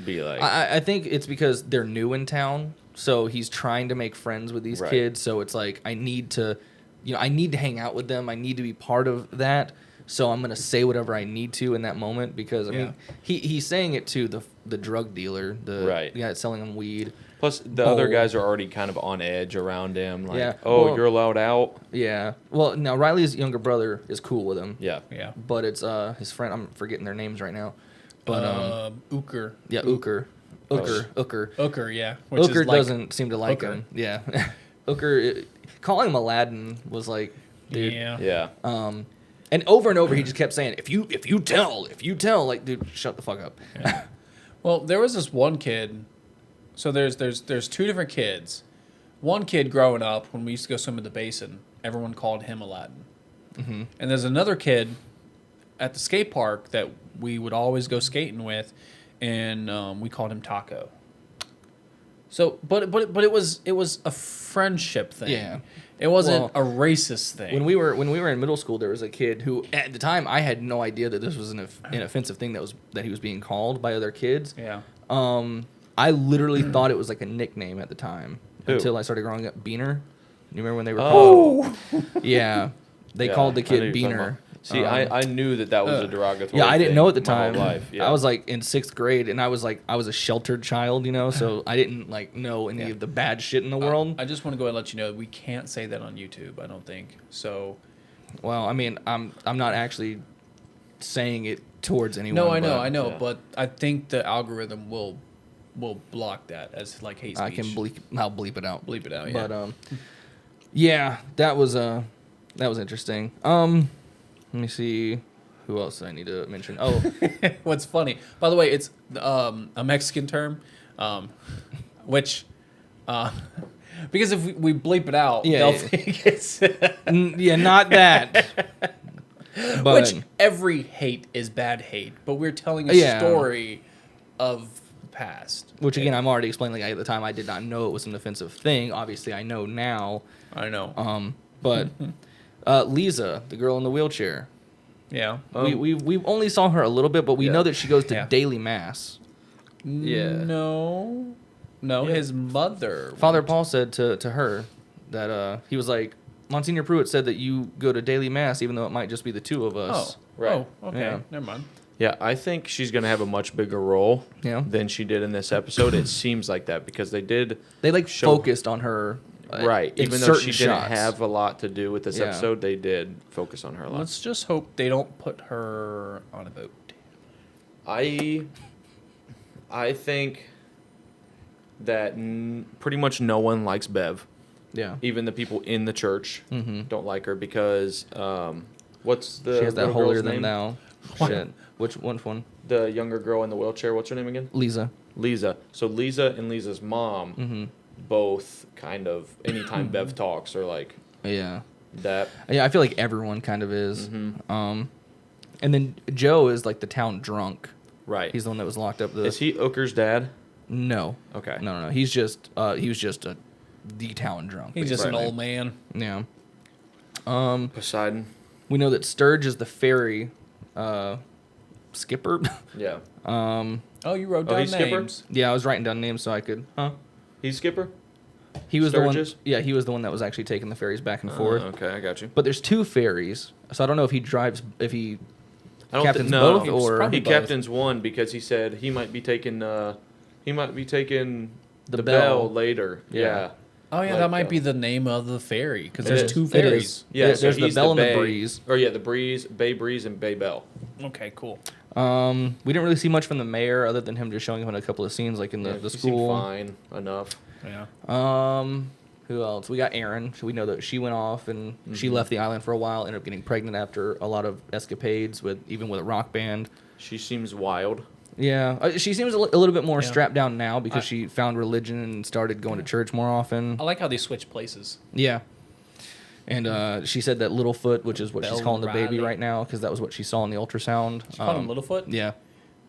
be like. I think it's because they're new in town, so he's trying to make friends with these Right. kids. So it's like I need to hang out with them. I need to be part of that. So I'm gonna say whatever I need to in that moment because I mean he's saying it to the drug dealer, the guy that's selling him weed. Plus, the other guys are already kind of on edge around him. Like, you're allowed out. Yeah. Well, now Riley's younger brother is cool with him. Yeah. Yeah. But it's his friend. I'm forgetting their names right now. But Ooker. Yeah, Ooker. Ooker, yeah. Ooker doesn't seem to like him. Yeah. Ooker, calling him Aladdin was like, dude. Yeah. And over he just kept saying, if you tell, like, dude, shut the fuck up. Yeah. Well, there was this one kid. So there's two different kids. One kid growing up, when we used to go swim in the basin, everyone called him Aladdin. Mm-hmm. And there's another kid at the skate park that we would always go skating with, and we called him Taco. So, but it was a friendship thing. Yeah. It wasn't a racist thing. When we were in middle school, there was a kid who, at the time, I had no idea that this was an offensive thing that he was being called by other kids. Yeah. I literally thought it was like a nickname at the time Who? until I started growing up. Beaner. You remember when they were called? Yeah. They called the I know kid you're talking Beaner. about. See, I knew that was a derogatory. Yeah, I didn't thing know at the my whole time. life. Yeah. I was like in 6th grade, and I was a sheltered child, you know, so I didn't like know any of the bad shit in the world. I just want to go ahead and let you know we can't say that on YouTube. I don't think so. Well, I mean, I'm not actually saying it towards anyone. No, I but know, but I think the algorithm will block that as like hate speech. I can I'll bleep it out. Bleep it out, yeah. But yeah, that was interesting. Let me see. Who else I need to mention? Oh, what's funny? By the way, it's a Mexican term, which because if we bleep it out, they'll think it's not that. But, which every hate is bad hate, but we're telling a story of the past. Which again, I'm already explaining. Like at the time, I did not know it was an offensive thing. Obviously, I know now. I know. But Lisa, the girl in the wheelchair. Yeah. We only saw her a little bit, but we know that she goes to daily mass. Yeah. No, his mother. Father Paul said to her that he was like, Monsignor Pruitt said that you go to daily mass, even though it might just be the two of us. Oh, right. Oh, okay. Yeah. Never mind. Yeah, I think she's going to have a much bigger role than she did in this episode. It seems like that because they focused on her. Right. Even though she didn't have a lot to do with this episode, they did focus on her a lot. Let's just hope they don't put her on a boat. I think that pretty much no one likes Bev. Yeah. Even the people in the church don't like her because what's the she has that little holier girl's than name? thou shit. Which one? The younger girl in the wheelchair. What's her name again? Lisa. So Lisa and Lisa's mom both kind of anytime Bev talks are like, yeah, That. Yeah, I feel like everyone kind of is. And then Joe is like the town drunk. Right. He's the one that was locked up. Is he Ooker's dad? No. Okay. No. He was just the town drunk. He's just an basically. old man. Yeah. Poseidon. We know that Sturge is the ferry skipper. Yeah. Oh, you wrote down he's skipper? names. Yeah, I was writing down names so I could. He's skipper? He was the one. Sturgis? Yeah, he was the one that was actually taking the ferries back and forth. Okay, I got you. But there's 2 ferries, so I don't know if he drives, if he I don't captains no. both or He both. captains one because he said he might be taking the The bell bell. later. Yeah. Oh yeah, Like, that might be the name of the ferry because It there's is. 2 It ferries. is. Yeah, There- so there's the he's Bell and the Bay, Breeze. Or yeah, the Breeze, Bay Breeze, and Bay Bell. Okay, cool. We didn't really see much from the mayor other than him just showing him in a couple of scenes, like in the He seemed school. fine enough. Yeah. Who else? We got Erin. So we know that she went off and she left the island for a while. Ended up getting pregnant after a lot of escapades with a rock band. She seems wild. Yeah, she seems a little bit more Yeah. strapped down now because she found religion and started going to church more often. I like how they switch places. Yeah. And she said that Littlefoot, which is what she's Belle calling the baby Riley. right now, because that was what she saw in the ultrasound. She called him Littlefoot? Yeah.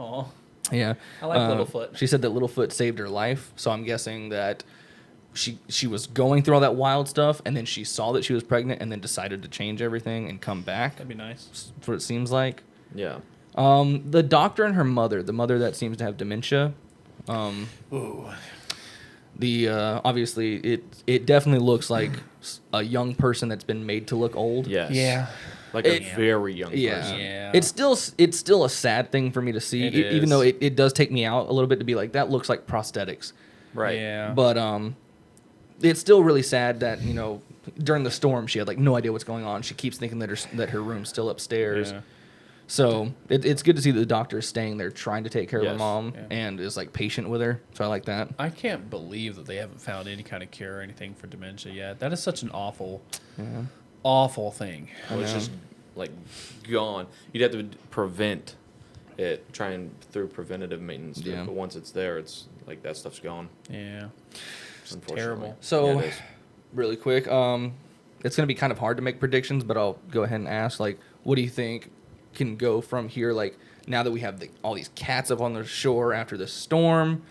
Oh. Yeah. I like Littlefoot. She said that Littlefoot saved her life, so I'm guessing that she was going through all that wild stuff, and then she saw that she was pregnant, and then decided to change everything and come back. That'd be nice. That's what it seems like. Yeah. The doctor and her mother, the mother that seems to have dementia. Ooh. The obviously it definitely looks like a young person that's been made to look old. Yes. Yeah. Like a very young Yeah. person. Yeah. It's still a sad thing for me to see, It even is. though it does take me out a little bit to be like, that looks like prosthetics. Right. Yeah. But it's still really sad that, during the storm she had like no idea what's going on. She keeps thinking that her room's still upstairs. Yeah. So it's good to see the doctor staying there trying to take care of her Yes. mom Yeah. and is like patient with her. So I like that. I can't believe that they haven't found any kind of cure or anything for dementia yet. That is such an awful, awful thing. Well, it's just like gone. You'd have to prevent it, trying through preventative maintenance. Yeah. But once it's there, it's like that stuff's gone. Yeah. Unfortunately. terrible. So Yeah, it is. really quick, it's gonna be kind of hard to make predictions, but I'll go ahead and ask, like, what do you think can go from here? Like, now that we have all these cats up on the shore after the storm,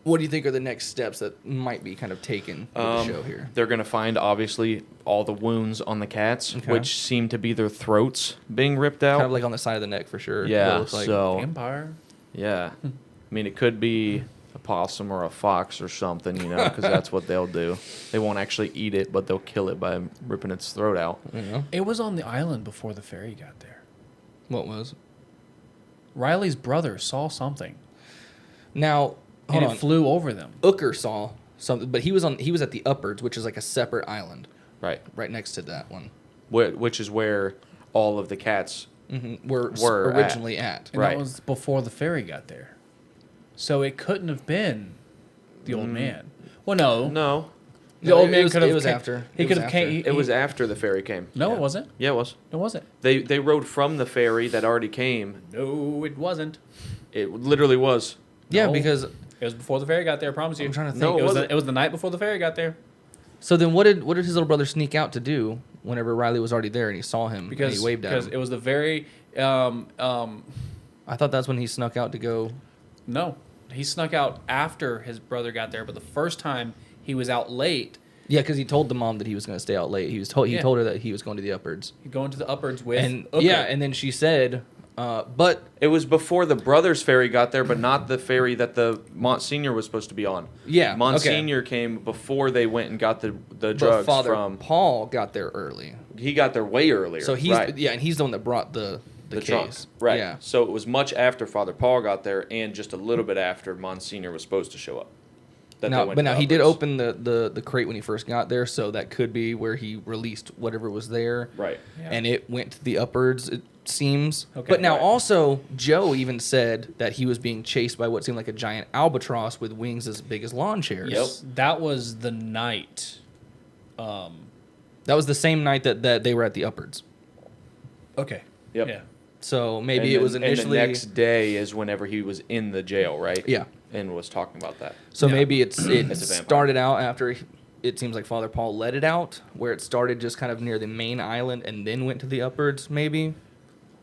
what do you think are the next steps that might be kind of taken with the show here? They're going to find, obviously, all the wounds on the cats, Okay. which seem to be their throats being ripped out. Kind of like on the side of the neck for sure. what it Yeah, looks like. so, Vampire. yeah. I mean, it could be a possum or a fox or something, because that's what they'll do. They won't actually eat it, but they'll kill it by ripping its throat out. It was on the island before the ferry got there. What was? Riley's brother saw something. Now, And hold it on. flew over them. Ooker saw something, but he was at the Upwards, which is like a separate island, Right. right next to that one. Which is where all of the cats Were Were originally at. And Right. that was before the ferry got there. So it couldn't have been the old man. Well, no. No. The old man was- could have. it was came- after. He It could was have came. after. It was after the ferry came. No, Yeah. it wasn't. Yeah, it was. It wasn't. They rode from the ferry that already came. No, it wasn't. It literally was. Yeah, No. because It was before the ferry got there. I promise you. I'm trying to think. No, It was. wasn't. It was the night before the ferry got there. so then what did his little brother sneak out to do whenever Riley was already there and he saw him Because and he waved at because him? it was the very. I thought that's when he snuck out to go. No, he snuck out after his brother got there. But the first time he was out late, Yeah, because he told the mom that he was going to stay out late. He Yeah. told her that he was going to the Upwards. he'd go into the Upwards with. And Ooker. yeah, and then she said, but It was before the brothers ferry got there, but not the ferry that the Monsignor was supposed to be on. Yeah, okay. Monsignor came before they went and got the but drugs Father from. Paul got there early. He got there way earlier. So he's right. and he's the one that brought the the case. trunk. Right. Yeah. So it was much after Father Paul got there, and just a little bit after Monsignor was supposed to show up. That they Now, went but to now the he did Upwards. open the crate when he first got there, so that could be where he released whatever was there. Right. Yeah. And it went to the Upwards, it seems. Okay. But now Right. also, Joe even said that he was being chased by what seemed like a giant albatross with wings as big as lawn chairs. Yes, that was the night. That was the same night that they were at the Upwards. Okay. Yep. Yeah. So maybe And it was then- initially. And the next day is whenever he was in the jail, right? Yeah. And was talking about that. So Yeah. maybe it It's a vampire. started out after it seems like Father Paul let it out, where it started just kind of near the main island and then went to the upwards, maybe.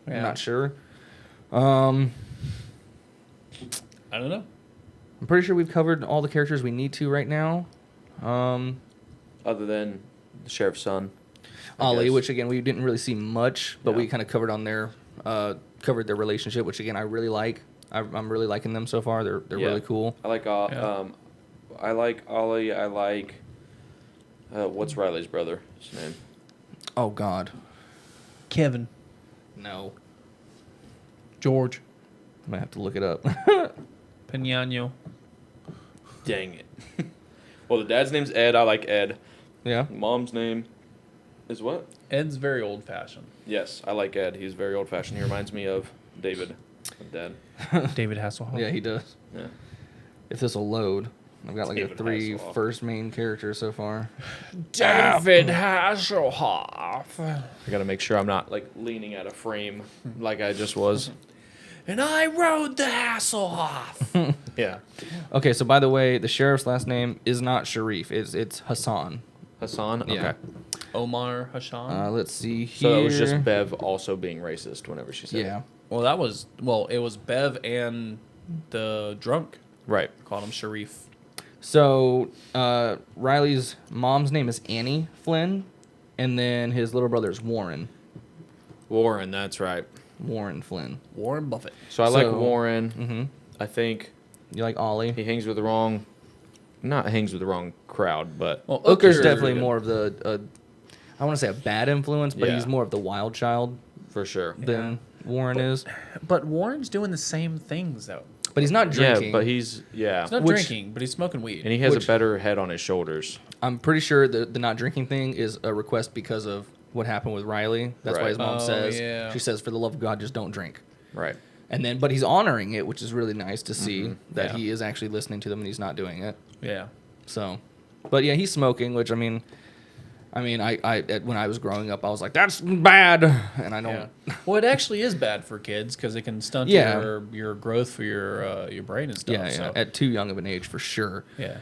Yeah. I'm not sure. I don't know. I'm pretty sure we've covered all the characters we need to right now. Other than the sheriff's son. Ollie, guess. which again we didn't really see much, but Yeah. we kind of covered on their covered their relationship, which again I really like. I'm really liking them so far. They're Yeah. really cool. I like I like Ollie. I like what's Riley's brother? His name? Oh God, Kevin. no, George. I might have to look it up. Piñano. Dang it. Well, the dad's name's Ed. I like Ed. Yeah. Mom's name is what? Ed's very old-fashioned. Yes, I like Ed. He's very old-fashioned. He reminds me of David, of Dad. David Hasselhoff. Yeah, he does. Yeah. If this will load, I've got like David the three Hasselhoff. first main characters so far. David Hasselhoff. I got to make sure I'm not like leaning out of frame like I just was. And I rode the Hasselhoff. Yeah. Okay, so by the way, the sheriff's last name is not Sharif. It's Hassan. Hassan? Okay. Yeah. Omar Hassan. Let's see here. So it was just Bev also being racist whenever she said Yeah. Well, it was Bev and the drunk. Right. Called him Sharif. So Riley's mom's name is Annie Flynn, and then his little brother is Warren. Warren, that's right. Warren Flynn. Warren Buffett. So I like So- Warren. Mm-hmm. I think You like Ollie? he hangs with the wrong, not hangs with the wrong crowd, but Well, Ooker's Ooker- definitely more of the, I want to say a bad influence, but Yeah. he's more of the wild child for sure. than Warren is. But Warren's doing the same things, though. But he's not drinking. Yeah, but he's He's not Which- drinking, but he's smoking weed. and he has Which- a better head on his shoulders. I'm pretty sure the not drinking thing is a request because of what happened with Riley. That's why Right. his mom Oh, says, yeah. she says, for the love of God, just don't drink. Right. And then, but he's honoring it, which is really nice to see that Yeah. he is actually listening to them and he's not doing it. Yeah. So, but yeah, he's smoking, which I mean, when I was growing up, I was like, that's bad, and I don't. Yeah. Well, it actually is bad for kids because it can stunt Yeah. your growth for your brain and stuff. Yeah, So. at too young of an age for sure. Yeah.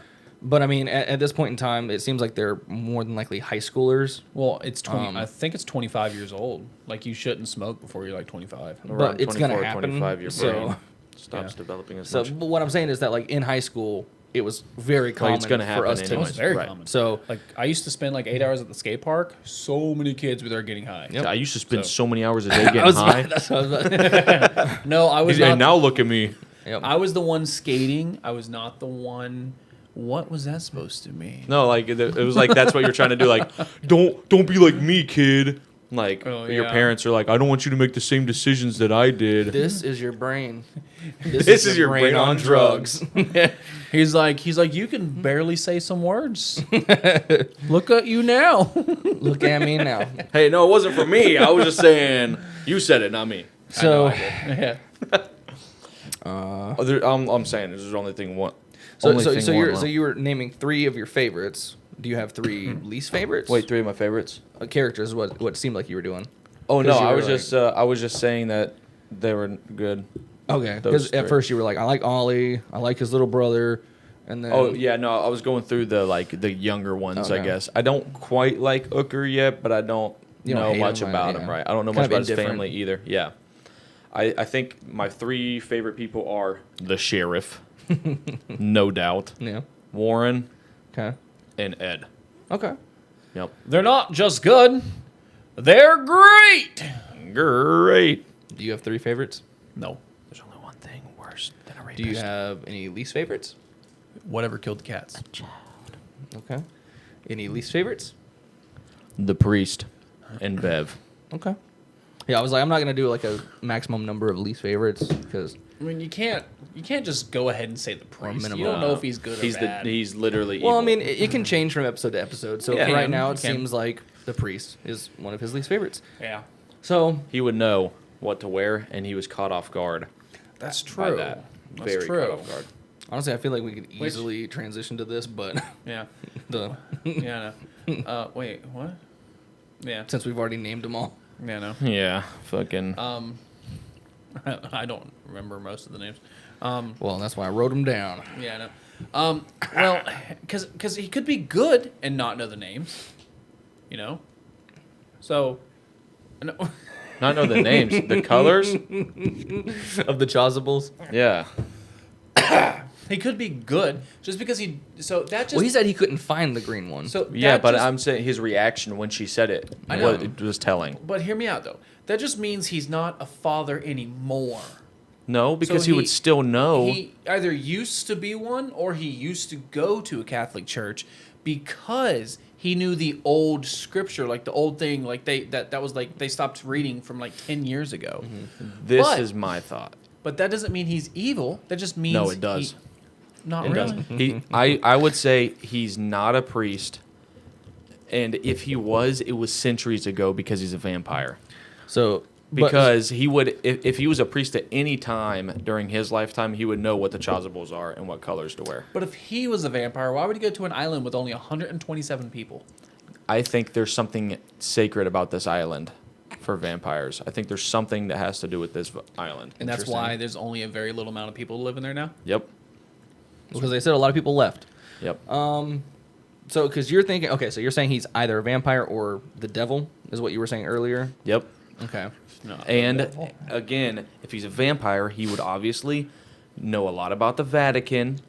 But I mean, at this point in time, it seems like they're more than likely high schoolers. Well, it's 20. I think it's 25 years old. Like you shouldn't smoke before you're like 25. But it's gonna 24, happen, 25, your so- brain stops developing as So, much. but what I'm saying is that like in high school, it was very common it's gonna for happen us It to. was anyways. very Right. common. So Like I used to spend like 8 hours at the skate park. So many kids were there getting high. Yep. I used to spend So- so many hours a day getting high. That's what I was about. No, I was He's like, not. now look at me. Yep. I was the one skating. I was not the one. What was that supposed to mean? No, like it was like that's what you're trying to do. Like, don't be like me, kid. Like Oh, your yeah. parents are like, I don't want you to make the same decisions that I did. This is your brain. This is your brain on drugs. He's like, you can barely say some words. Look at you now. Look at me now. Hey, no, it wasn't for me. I was just saying you said it, not me. So, Yeah. I'm saying this is the only thing one. so only thing one you're wrong. you were naming 3 of your favorites. Do you have 3 least favorites? Wait, 3 of my favorites. Characters is what it seemed like you were doing. Oh no, 'Cause you I were was like- I was just saying that they were good. Okay, Those because at 3. first you were like, I like Ollie, I like his little brother, and then Oh yeah, no, I was going through the younger ones. I Okay. guess I don't quite like Ooker yet, but I don't You don't know hate much him, about yeah. him. Right, I don't know Kind much of about his indifferent. family either. Yeah, I think my 3 favorite people are the sheriff, no doubt, yeah, Warren, okay, and Ed. okay. Yep, They're not just good. They're great. great. Do you have 3 favorites? No. There's only one thing worse than a rapist. Do you have any least favorites? Whatever killed the cats. Okay. Any least favorites? the priest and Bev? Okay. Yeah, I was like, I'm not gonna do like a maximum number of least favorites because I mean, you can't just go ahead and say the priest. minimum. You don't know if he's good He's or bad. he's literally. well, I evil. mean, it can change from episode to episode. So Yeah, for right it now, it can. seems like the priest is one of his least favorites. Yeah, So he would know what to wear, and he was caught off guard. that's by true. that. That's Very true. caught off guard. honestly, I feel like we could easily transition to this, but Yeah, the yeah. No. Wait, what? Yeah, since we've already named them all. yeah, no. Yeah, fucking. I don't remember most of the names. Well, that's why I wrote them down. Yeah, no. Well, because he could be good and not know the names, you know. So, no. Not know the names, the colors of the chasubles. Yeah. He could be good just because he. So that just. Well, he said he couldn't find the green one. So Yeah, that but just- I'm saying his reaction when she said it I know. was telling. But hear me out though. That just means he's not a father anymore. No, because So he would still know. He either used to be one or he used to go to a Catholic church because he knew the old scripture, like the old thing, like that was like they stopped reading from like 10 years ago. This But- is my thought. But that doesn't mean he's evil. That just means No, it does. Not It really. does. I would say he's not a priest, and if he was, it was centuries ago because he's a vampire. So because he would, if he was a priest at any time during his lifetime, he would know what the chasubles are and what colors to wear. But if he was a vampire, why would he go to an island with only 127 people? I think there's something sacred about this island for vampires. I think there's something that has to do with this island. And that's why there's only a very little amount of people living there now? Yep. Because they said a lot of people left. Yep. So, because you're thinking, okay, so you're saying he's either a vampire or the devil, is what you were saying earlier? Yep. Okay. And again, if he's a vampire, he would obviously know a lot about the Vatican.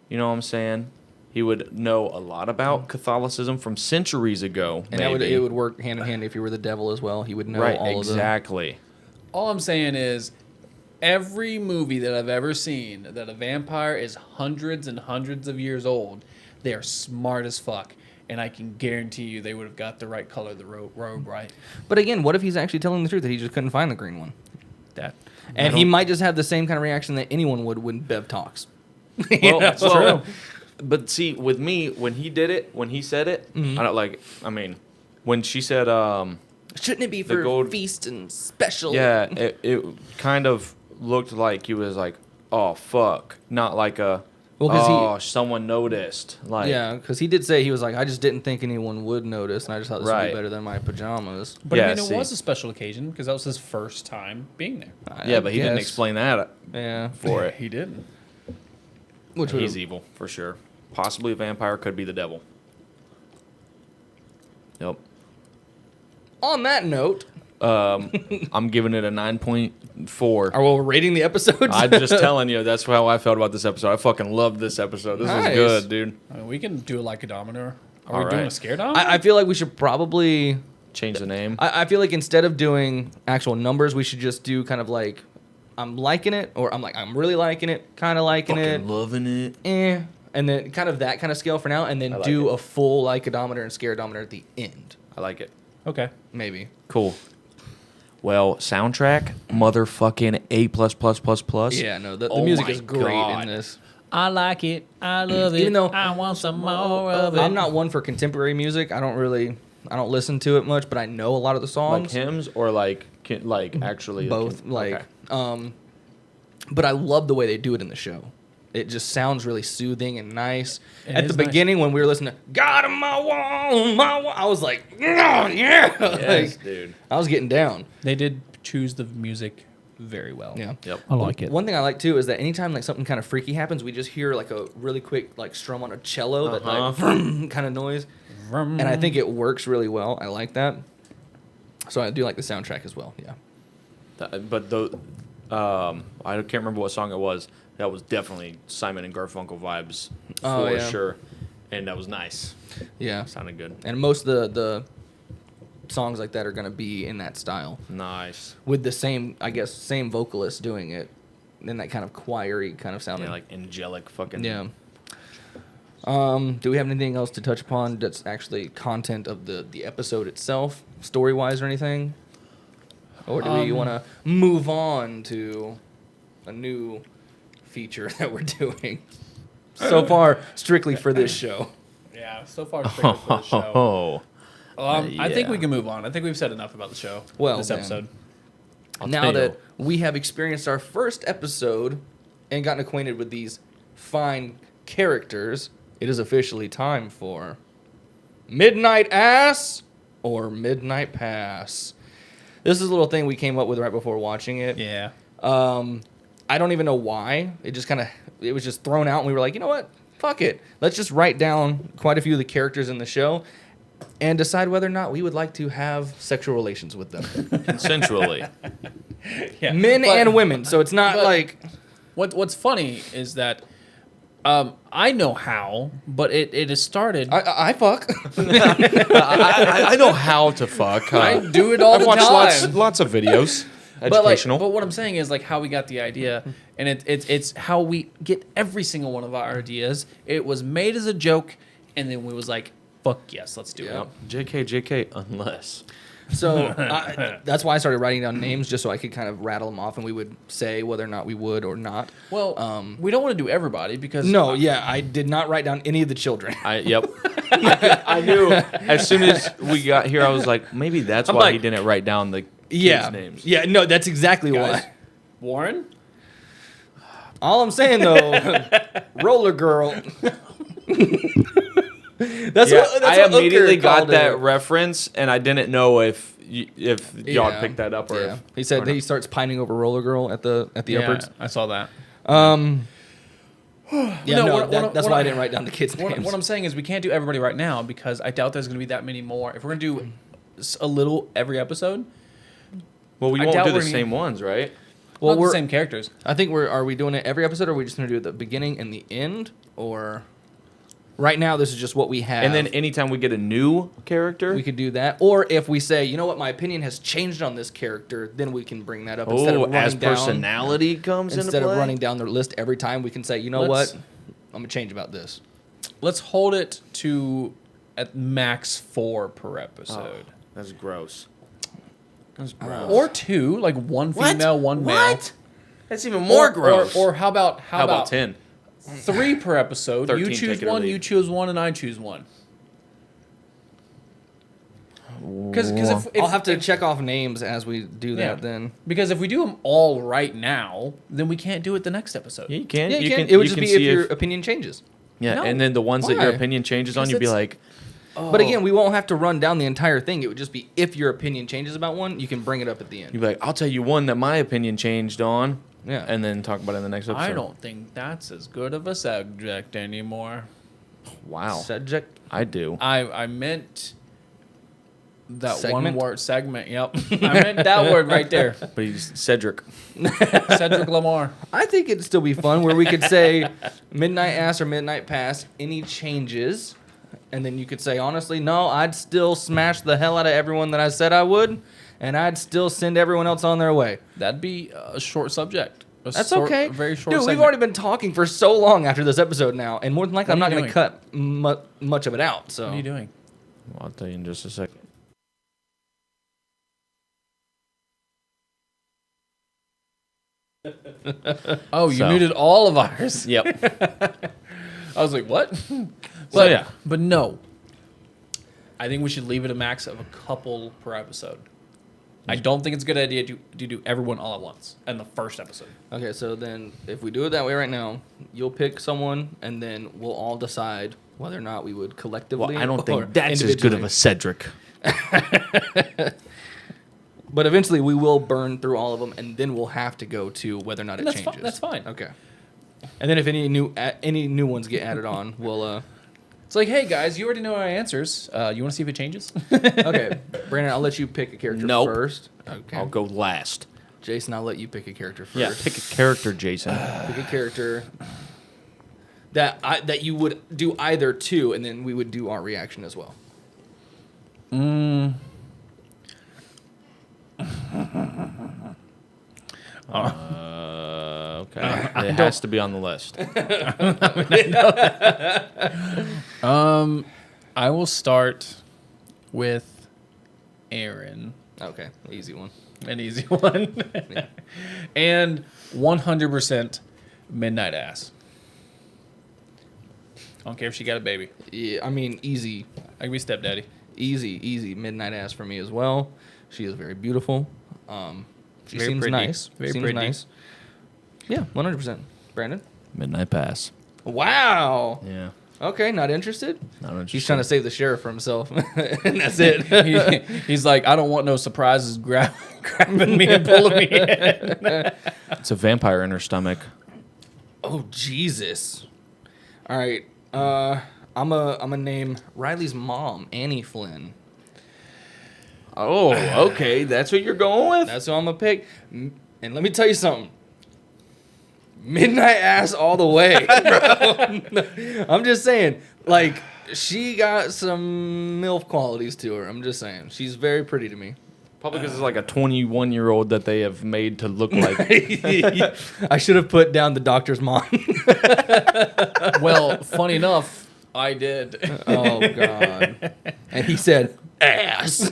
You know what I'm saying? He would know a lot about Catholicism from centuries ago. And it would work hand in hand if you were the devil as well. He would know right, all of them. exactly. All I'm saying is, every movie that I've ever seen that a vampire is hundreds and hundreds of years old, they are smart as fuck. And I can guarantee you they would have got the right color of the robe right. But again, what if he's actually telling the truth that he just couldn't find the green one? That. And he might just have the same kind of reaction that anyone would when Bev talks. Well, That's well, true. But see, with me, when he did it, when he said it, I don't like. I mean, when she said, Shouldn't it be the for gold- feast and special? yeah, it kind of looked like he was like, oh fuck, not like a. Well, 'cause someone noticed. Like, Yeah, because he did say, he was like, I just didn't think anyone would notice, and I just thought this would Right. be better than my pajamas. But Yeah, I mean, it see. was a special occasion because that was his first time being there. yeah, but he didn't guess. explain that Yeah. for it. He didn't. Which He's would've- evil for sure. Possibly a vampire, could be the devil. Yep. On that note, I'm giving it a 9.4. are we rating the episodes? I'm just telling you, that's how I felt about this episode. I fucking loved this episode. This was Nice. good, dude. I mean, we can do a lycodometer. Are All we doing right. a scare dom? I feel like we should probably... Change the name. I feel like instead of doing actual numbers, we should just do kind of like, I'm liking it, or I'm really liking it, kind of liking it, loving it. and then kind of that kind of scale for now, and then I like do it. a full lycodometer and scaredometer at the end. I like it. Okay. Maybe. Cool. Well, soundtrack, motherfucking A++++. Yeah, no, the Oh music my is great God. in this. I like it. I love Even it. though I want some more of it. I'm not one for contemporary music. I don't listen to it much, but I know a lot of the songs. Like hymns or like actually Both. okay. But I love the way they do it in the show. It just sounds really soothing and nice. It At is the nice. beginning, when we were listening to "God on my wall," I was like, "Oh, yeah!" Yes, Like, dude. I was getting down. They did choose the music very well. Yeah. Yep. I like it. One thing I like too is that anytime like something kind of freaky happens, we just hear like a really quick like strum on a cello, that like kind of noise, and I think it works really well. I like that. So I do like the soundtrack as well. Yeah. I can't remember what song it was. That was definitely Simon and Garfunkel vibes Oh, for yeah. sure, and that was nice. Yeah. Sounded good. And most of the songs like that are going to be in that style. Nice. With the same, I guess, same vocalist doing it. In that kind of choir-y kind of sounding. Yeah, like angelic fucking. Yeah. Do we have anything else to touch upon that's actually content of the episode itself, story-wise or anything? Or do we want to move on to a new feature that we're doing? So far, strictly for this show. Yeah, so far it's pretty good for the show. I think we can move on. I think we've said enough about the show. Well, this then. episode. Now that we have experienced our first episode and gotten acquainted with these fine characters, it is officially time for Midnight Ass or Midnight Pass. This is a little thing we came up with right before watching it. Yeah. I don't even know why. It just it was just thrown out, and we were like, you know what? fuck it. Let's just write down quite a few of the characters in the show and decide whether or not we would like to have sexual relations with them. Consensually. Men and women. So it's not like... What's funny is that I know how, but it has started... I fuck. I know how to fuck. I do it all the time. I've watched lots of videos. Educational. But what I'm saying is like how we got the idea, and it's how we get every single one of our ideas. It was made as a joke, and then we was like, fuck yes, let's do it. JK, unless. So that's why I started writing down names, just so I could kind of rattle them off, and we would say whether or not we would or not. Well, we don't want to do everybody because... I did not write down any of the children. I knew as soon as we got here, I was like, maybe that's why he didn't write down the kids' names. Yeah, no, that's exactly why. Warren? All I'm saying, though, Roller Girl. That's I what immediately Ooker got called that it. reference, and I didn't know if y'all picked that up or if, he said he starts pining over Roller Girl at the upwards. I saw that. That's why I didn't write down the kids' names. What I'm saying is we can't do everybody right now because I doubt there's going to be that many more. If we're going to do a little every episode, well, we won't do the same ones, right? Well, we're the same characters. I think are we doing it every episode, or are we just going to do it at the beginning and the end, or right now this is just what we have? And then anytime we get a new character, we could do that. Or if we say, you know what, my opinion has changed on this character, then we can bring that up instead of running as down, personality comes into play. Instead of running down the list every time, we can say, you know what, I'm gonna change about this. Let's hold it to at max 4 per episode. That's gross. That's gross. Or 2, like one female, one male. What? That's even more gross. Or how about 10? 3 per episode. 13, You choose one, you choose one, and I choose one. Because if I'll have to check off names as we do that then. Because if we do them all right now, then we can't do it the next episode. Yeah, you can. Yeah, you can. It would just be if your opinion changes. Yeah, No. and then the ones that your opinion changes on, you'd be like... But again, we won't have to run down the entire thing. It would just be if your opinion changes about one, you can bring it up at the end. You'd be like, I'll tell you one that my opinion changed on. Yeah. And then talk about it in the next episode. I don't think that's as good of a subject anymore. Wow. Subject? I do. I meant that Segment? one word segment. Yep. I meant that word right there. But he's Cedric. Cedric Lamar. I think it'd still be fun where we could say Midnight Ass or Midnight Pass, any changes, and then you could say, honestly, no, I'd still smash the hell out of everyone that I said I would, and I'd still send everyone else on their way. That'd be a short subject. That's okay. A very short Dude, segment. we've already been talking for so long after this episode now, and more than likely, I'm What not are going you to cut much of it out. So What are you doing? Well, I'll tell you in just a second. Oh, you muted all of ours. Yep. I was like, what? Yeah. But no. I think we should leave it a max of a couple per episode. I don't think it's a good idea to do everyone all at once in the first episode. Okay, so then if we do it that way right now, you'll pick someone, and then we'll all decide whether or not we would collectively. Well, I don't or think that's as good of individually. a Cedric. But eventually, we will burn through all of them, and then we'll have to go to whether or not it That's changes. that's fine. Okay. And then if any new ones get added on, we'll. It's like, hey guys, you already know our answers. You want to see if it changes? Okay, Brandon, I'll let you pick a character Nope. first. Okay. I'll go last. Jason, I'll let you pick a character first. Yeah, pick a character, Jason. Pick a character that you would do either to, and then we would do our reaction as well. Okay. It has to be on the list. I will start with Aaron. Okay, easy one. An easy one. And 100% Midnight Ass. I don't care if she got a baby. Yeah, I mean, easy. I can be stepdaddy. Easy. Midnight Ass for me as well. She is very beautiful. She Very seems pretty. nice. Very seems pretty. nice. Yeah, 100%. Brandon? Midnight Pass. Wow. Yeah. Okay, not interested? Not interested. He's trying to save the sheriff for himself. And that's it. He's like, I don't want no surprises grabbing me and pulling me in. It's a vampire in her stomach. Oh, Jesus. All right. I'm a name Riley's mom, Annie Flynn. Oh, okay. That's what you're going with? That's who I'm gonna pick. And let me tell you something. Midnight ass all the way, bro. I'm just saying, like, she got some MILF qualities to her. I'm just saying. She's very pretty to me. Probably because it's like a 21-year-old that they have made to look like. I should have put down the doctor's mom. Well, funny enough, I did. Oh, God. And he said, ass.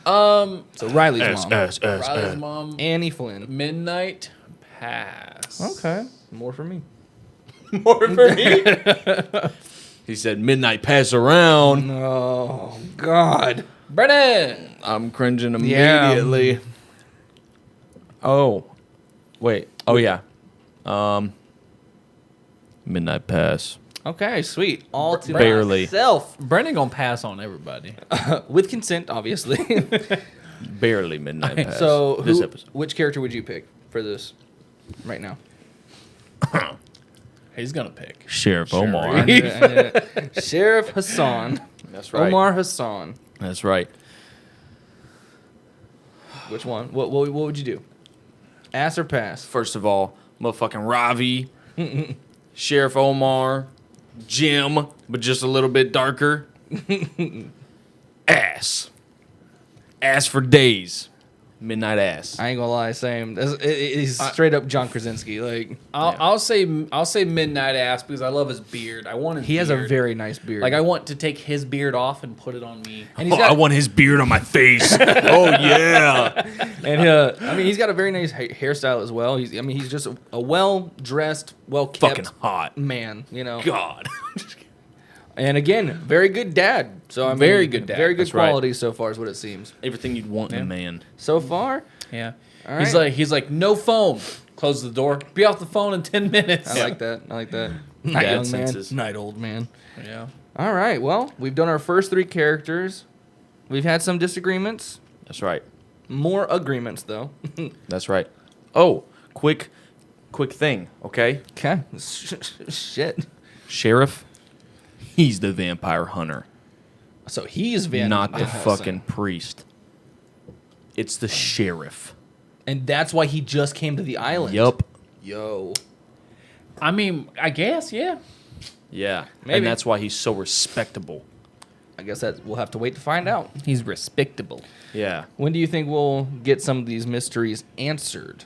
So Riley's mom. Riley's mom. Annie Flynn. Midnight pass. Okay. More for me. More for me. He said midnight pass around. Oh, God. Brennan. I'm cringing immediately. Yeah. Oh. Wait. Oh, yeah. Midnight pass. Okay, sweet. All to Barely. myself. Brennan gonna pass on everybody. With consent, obviously. Barely midnight pass. So, this episode. which character would you pick for this right now? He's gonna pick Sheriff Omar. I knew it. Sheriff Hassan. That's right. Omar Hassan. That's right. Which one? What would you do? Ass or pass? First of all, motherfucking Ravi, Sheriff Omar, Jim, but just a little bit darker. Ass. Ass for days. Midnight ass. I ain't gonna lie, same. He's straight up John Krasinski. Like I'll say midnight ass because I love his beard. I want his he has a beard. very nice beard. Like I want to take his beard off and put it on me. and he's I got, want his beard on my face. Oh yeah. and I mean, he's got a very nice hairstyle as well. He's just a well dressed, well kept Fucking hot. man. You know. God. And again, very good dad. So I mean, Very good dad. Very good That's right. qualities so far is what it seems. Everything you'd want in a man. So far, Yeah. All He's right. like no phone. Close the door. Be off the phone in 10 minutes. I like that. Night, young senses. man. Night, old man. Yeah. All right. Well, we've done our first 3 characters. We've had some disagreements. That's right. More agreements, though. That's right. Oh, quick thing, okay? Okay. Shit. Sheriff, he's the vampire hunter, So he's Van not the Helsing. fucking priest. It's the sheriff. And that's why he just came to the island. Yup. Yo. I mean, I guess, yeah. Yeah. Maybe. And that's why he's so respectable. I guess that we'll have to wait to find out. He's respectable. Yeah. When do you think we'll get some of these mysteries answered?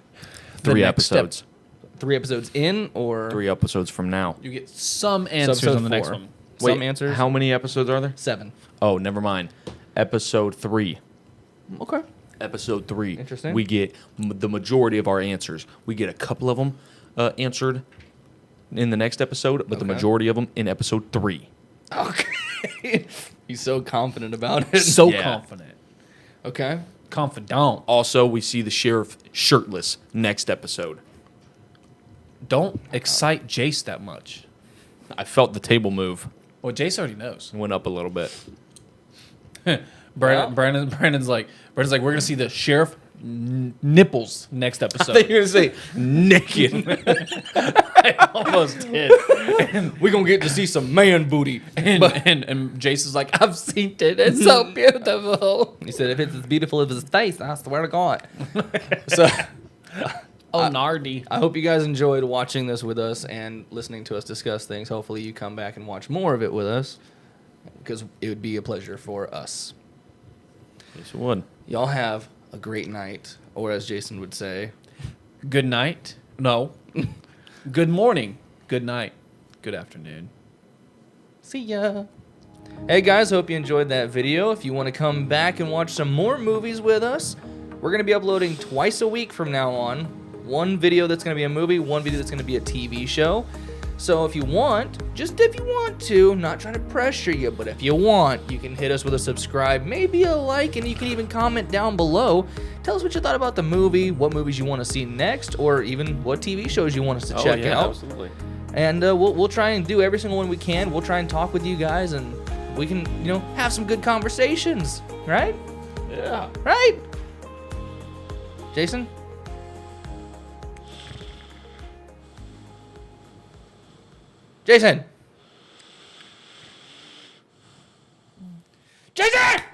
3 next step. episodes. 3 episodes in, or 3 episodes from now. You get some answers episode on the next 4. one. Some Wait, answers. How many episodes are there? 7. Oh, never mind. Episode 3. Okay. Episode 3. Interesting. We get the majority of our answers. We get a couple of them answered in the next episode, but the Okay. majority of them in episode 3. Okay. He's so confident about it. So Yeah. confident. Okay. Confidant. Also, we see the sheriff shirtless next episode. Don't excite Jace that much. I felt the table move. Well, Jace already knows. It went up a little bit. Brandon's like, we're gonna see the sheriff nipples next episode. I think you're gonna say naked. I almost did. We're going to get to see some man booty. And Jace is like, I've seen it. It's so beautiful. He said, if it's as beautiful as his face, I swear to God. So Oh, Nardi. I hope you guys enjoyed watching this with us and listening to us discuss things. Hopefully you come back and watch more of it with us, because it would be a pleasure for us. Yes, it would. Y'all have a great night, or as Jason would say, Good night. No. Good morning. Good night. Good afternoon. see ya. Hey guys, hope you enjoyed that video. If you want to come back and watch some more movies with us, we're going to be uploading twice a week from now on. One video that's going to be a movie, one video that's going to be a TV show. So if you want, just if you want to, not trying to pressure you, but if you want, you can hit us with a subscribe, maybe a like, and you can even comment down below. Tell us what you thought about the movie, what movies you want to see next, or even what TV shows you want us to check out. Absolutely. And we'll try and do every single one we can. We'll try and talk with you guys, and we can, have some good conversations, right? Yeah. Right? Jason? Jason! Jason!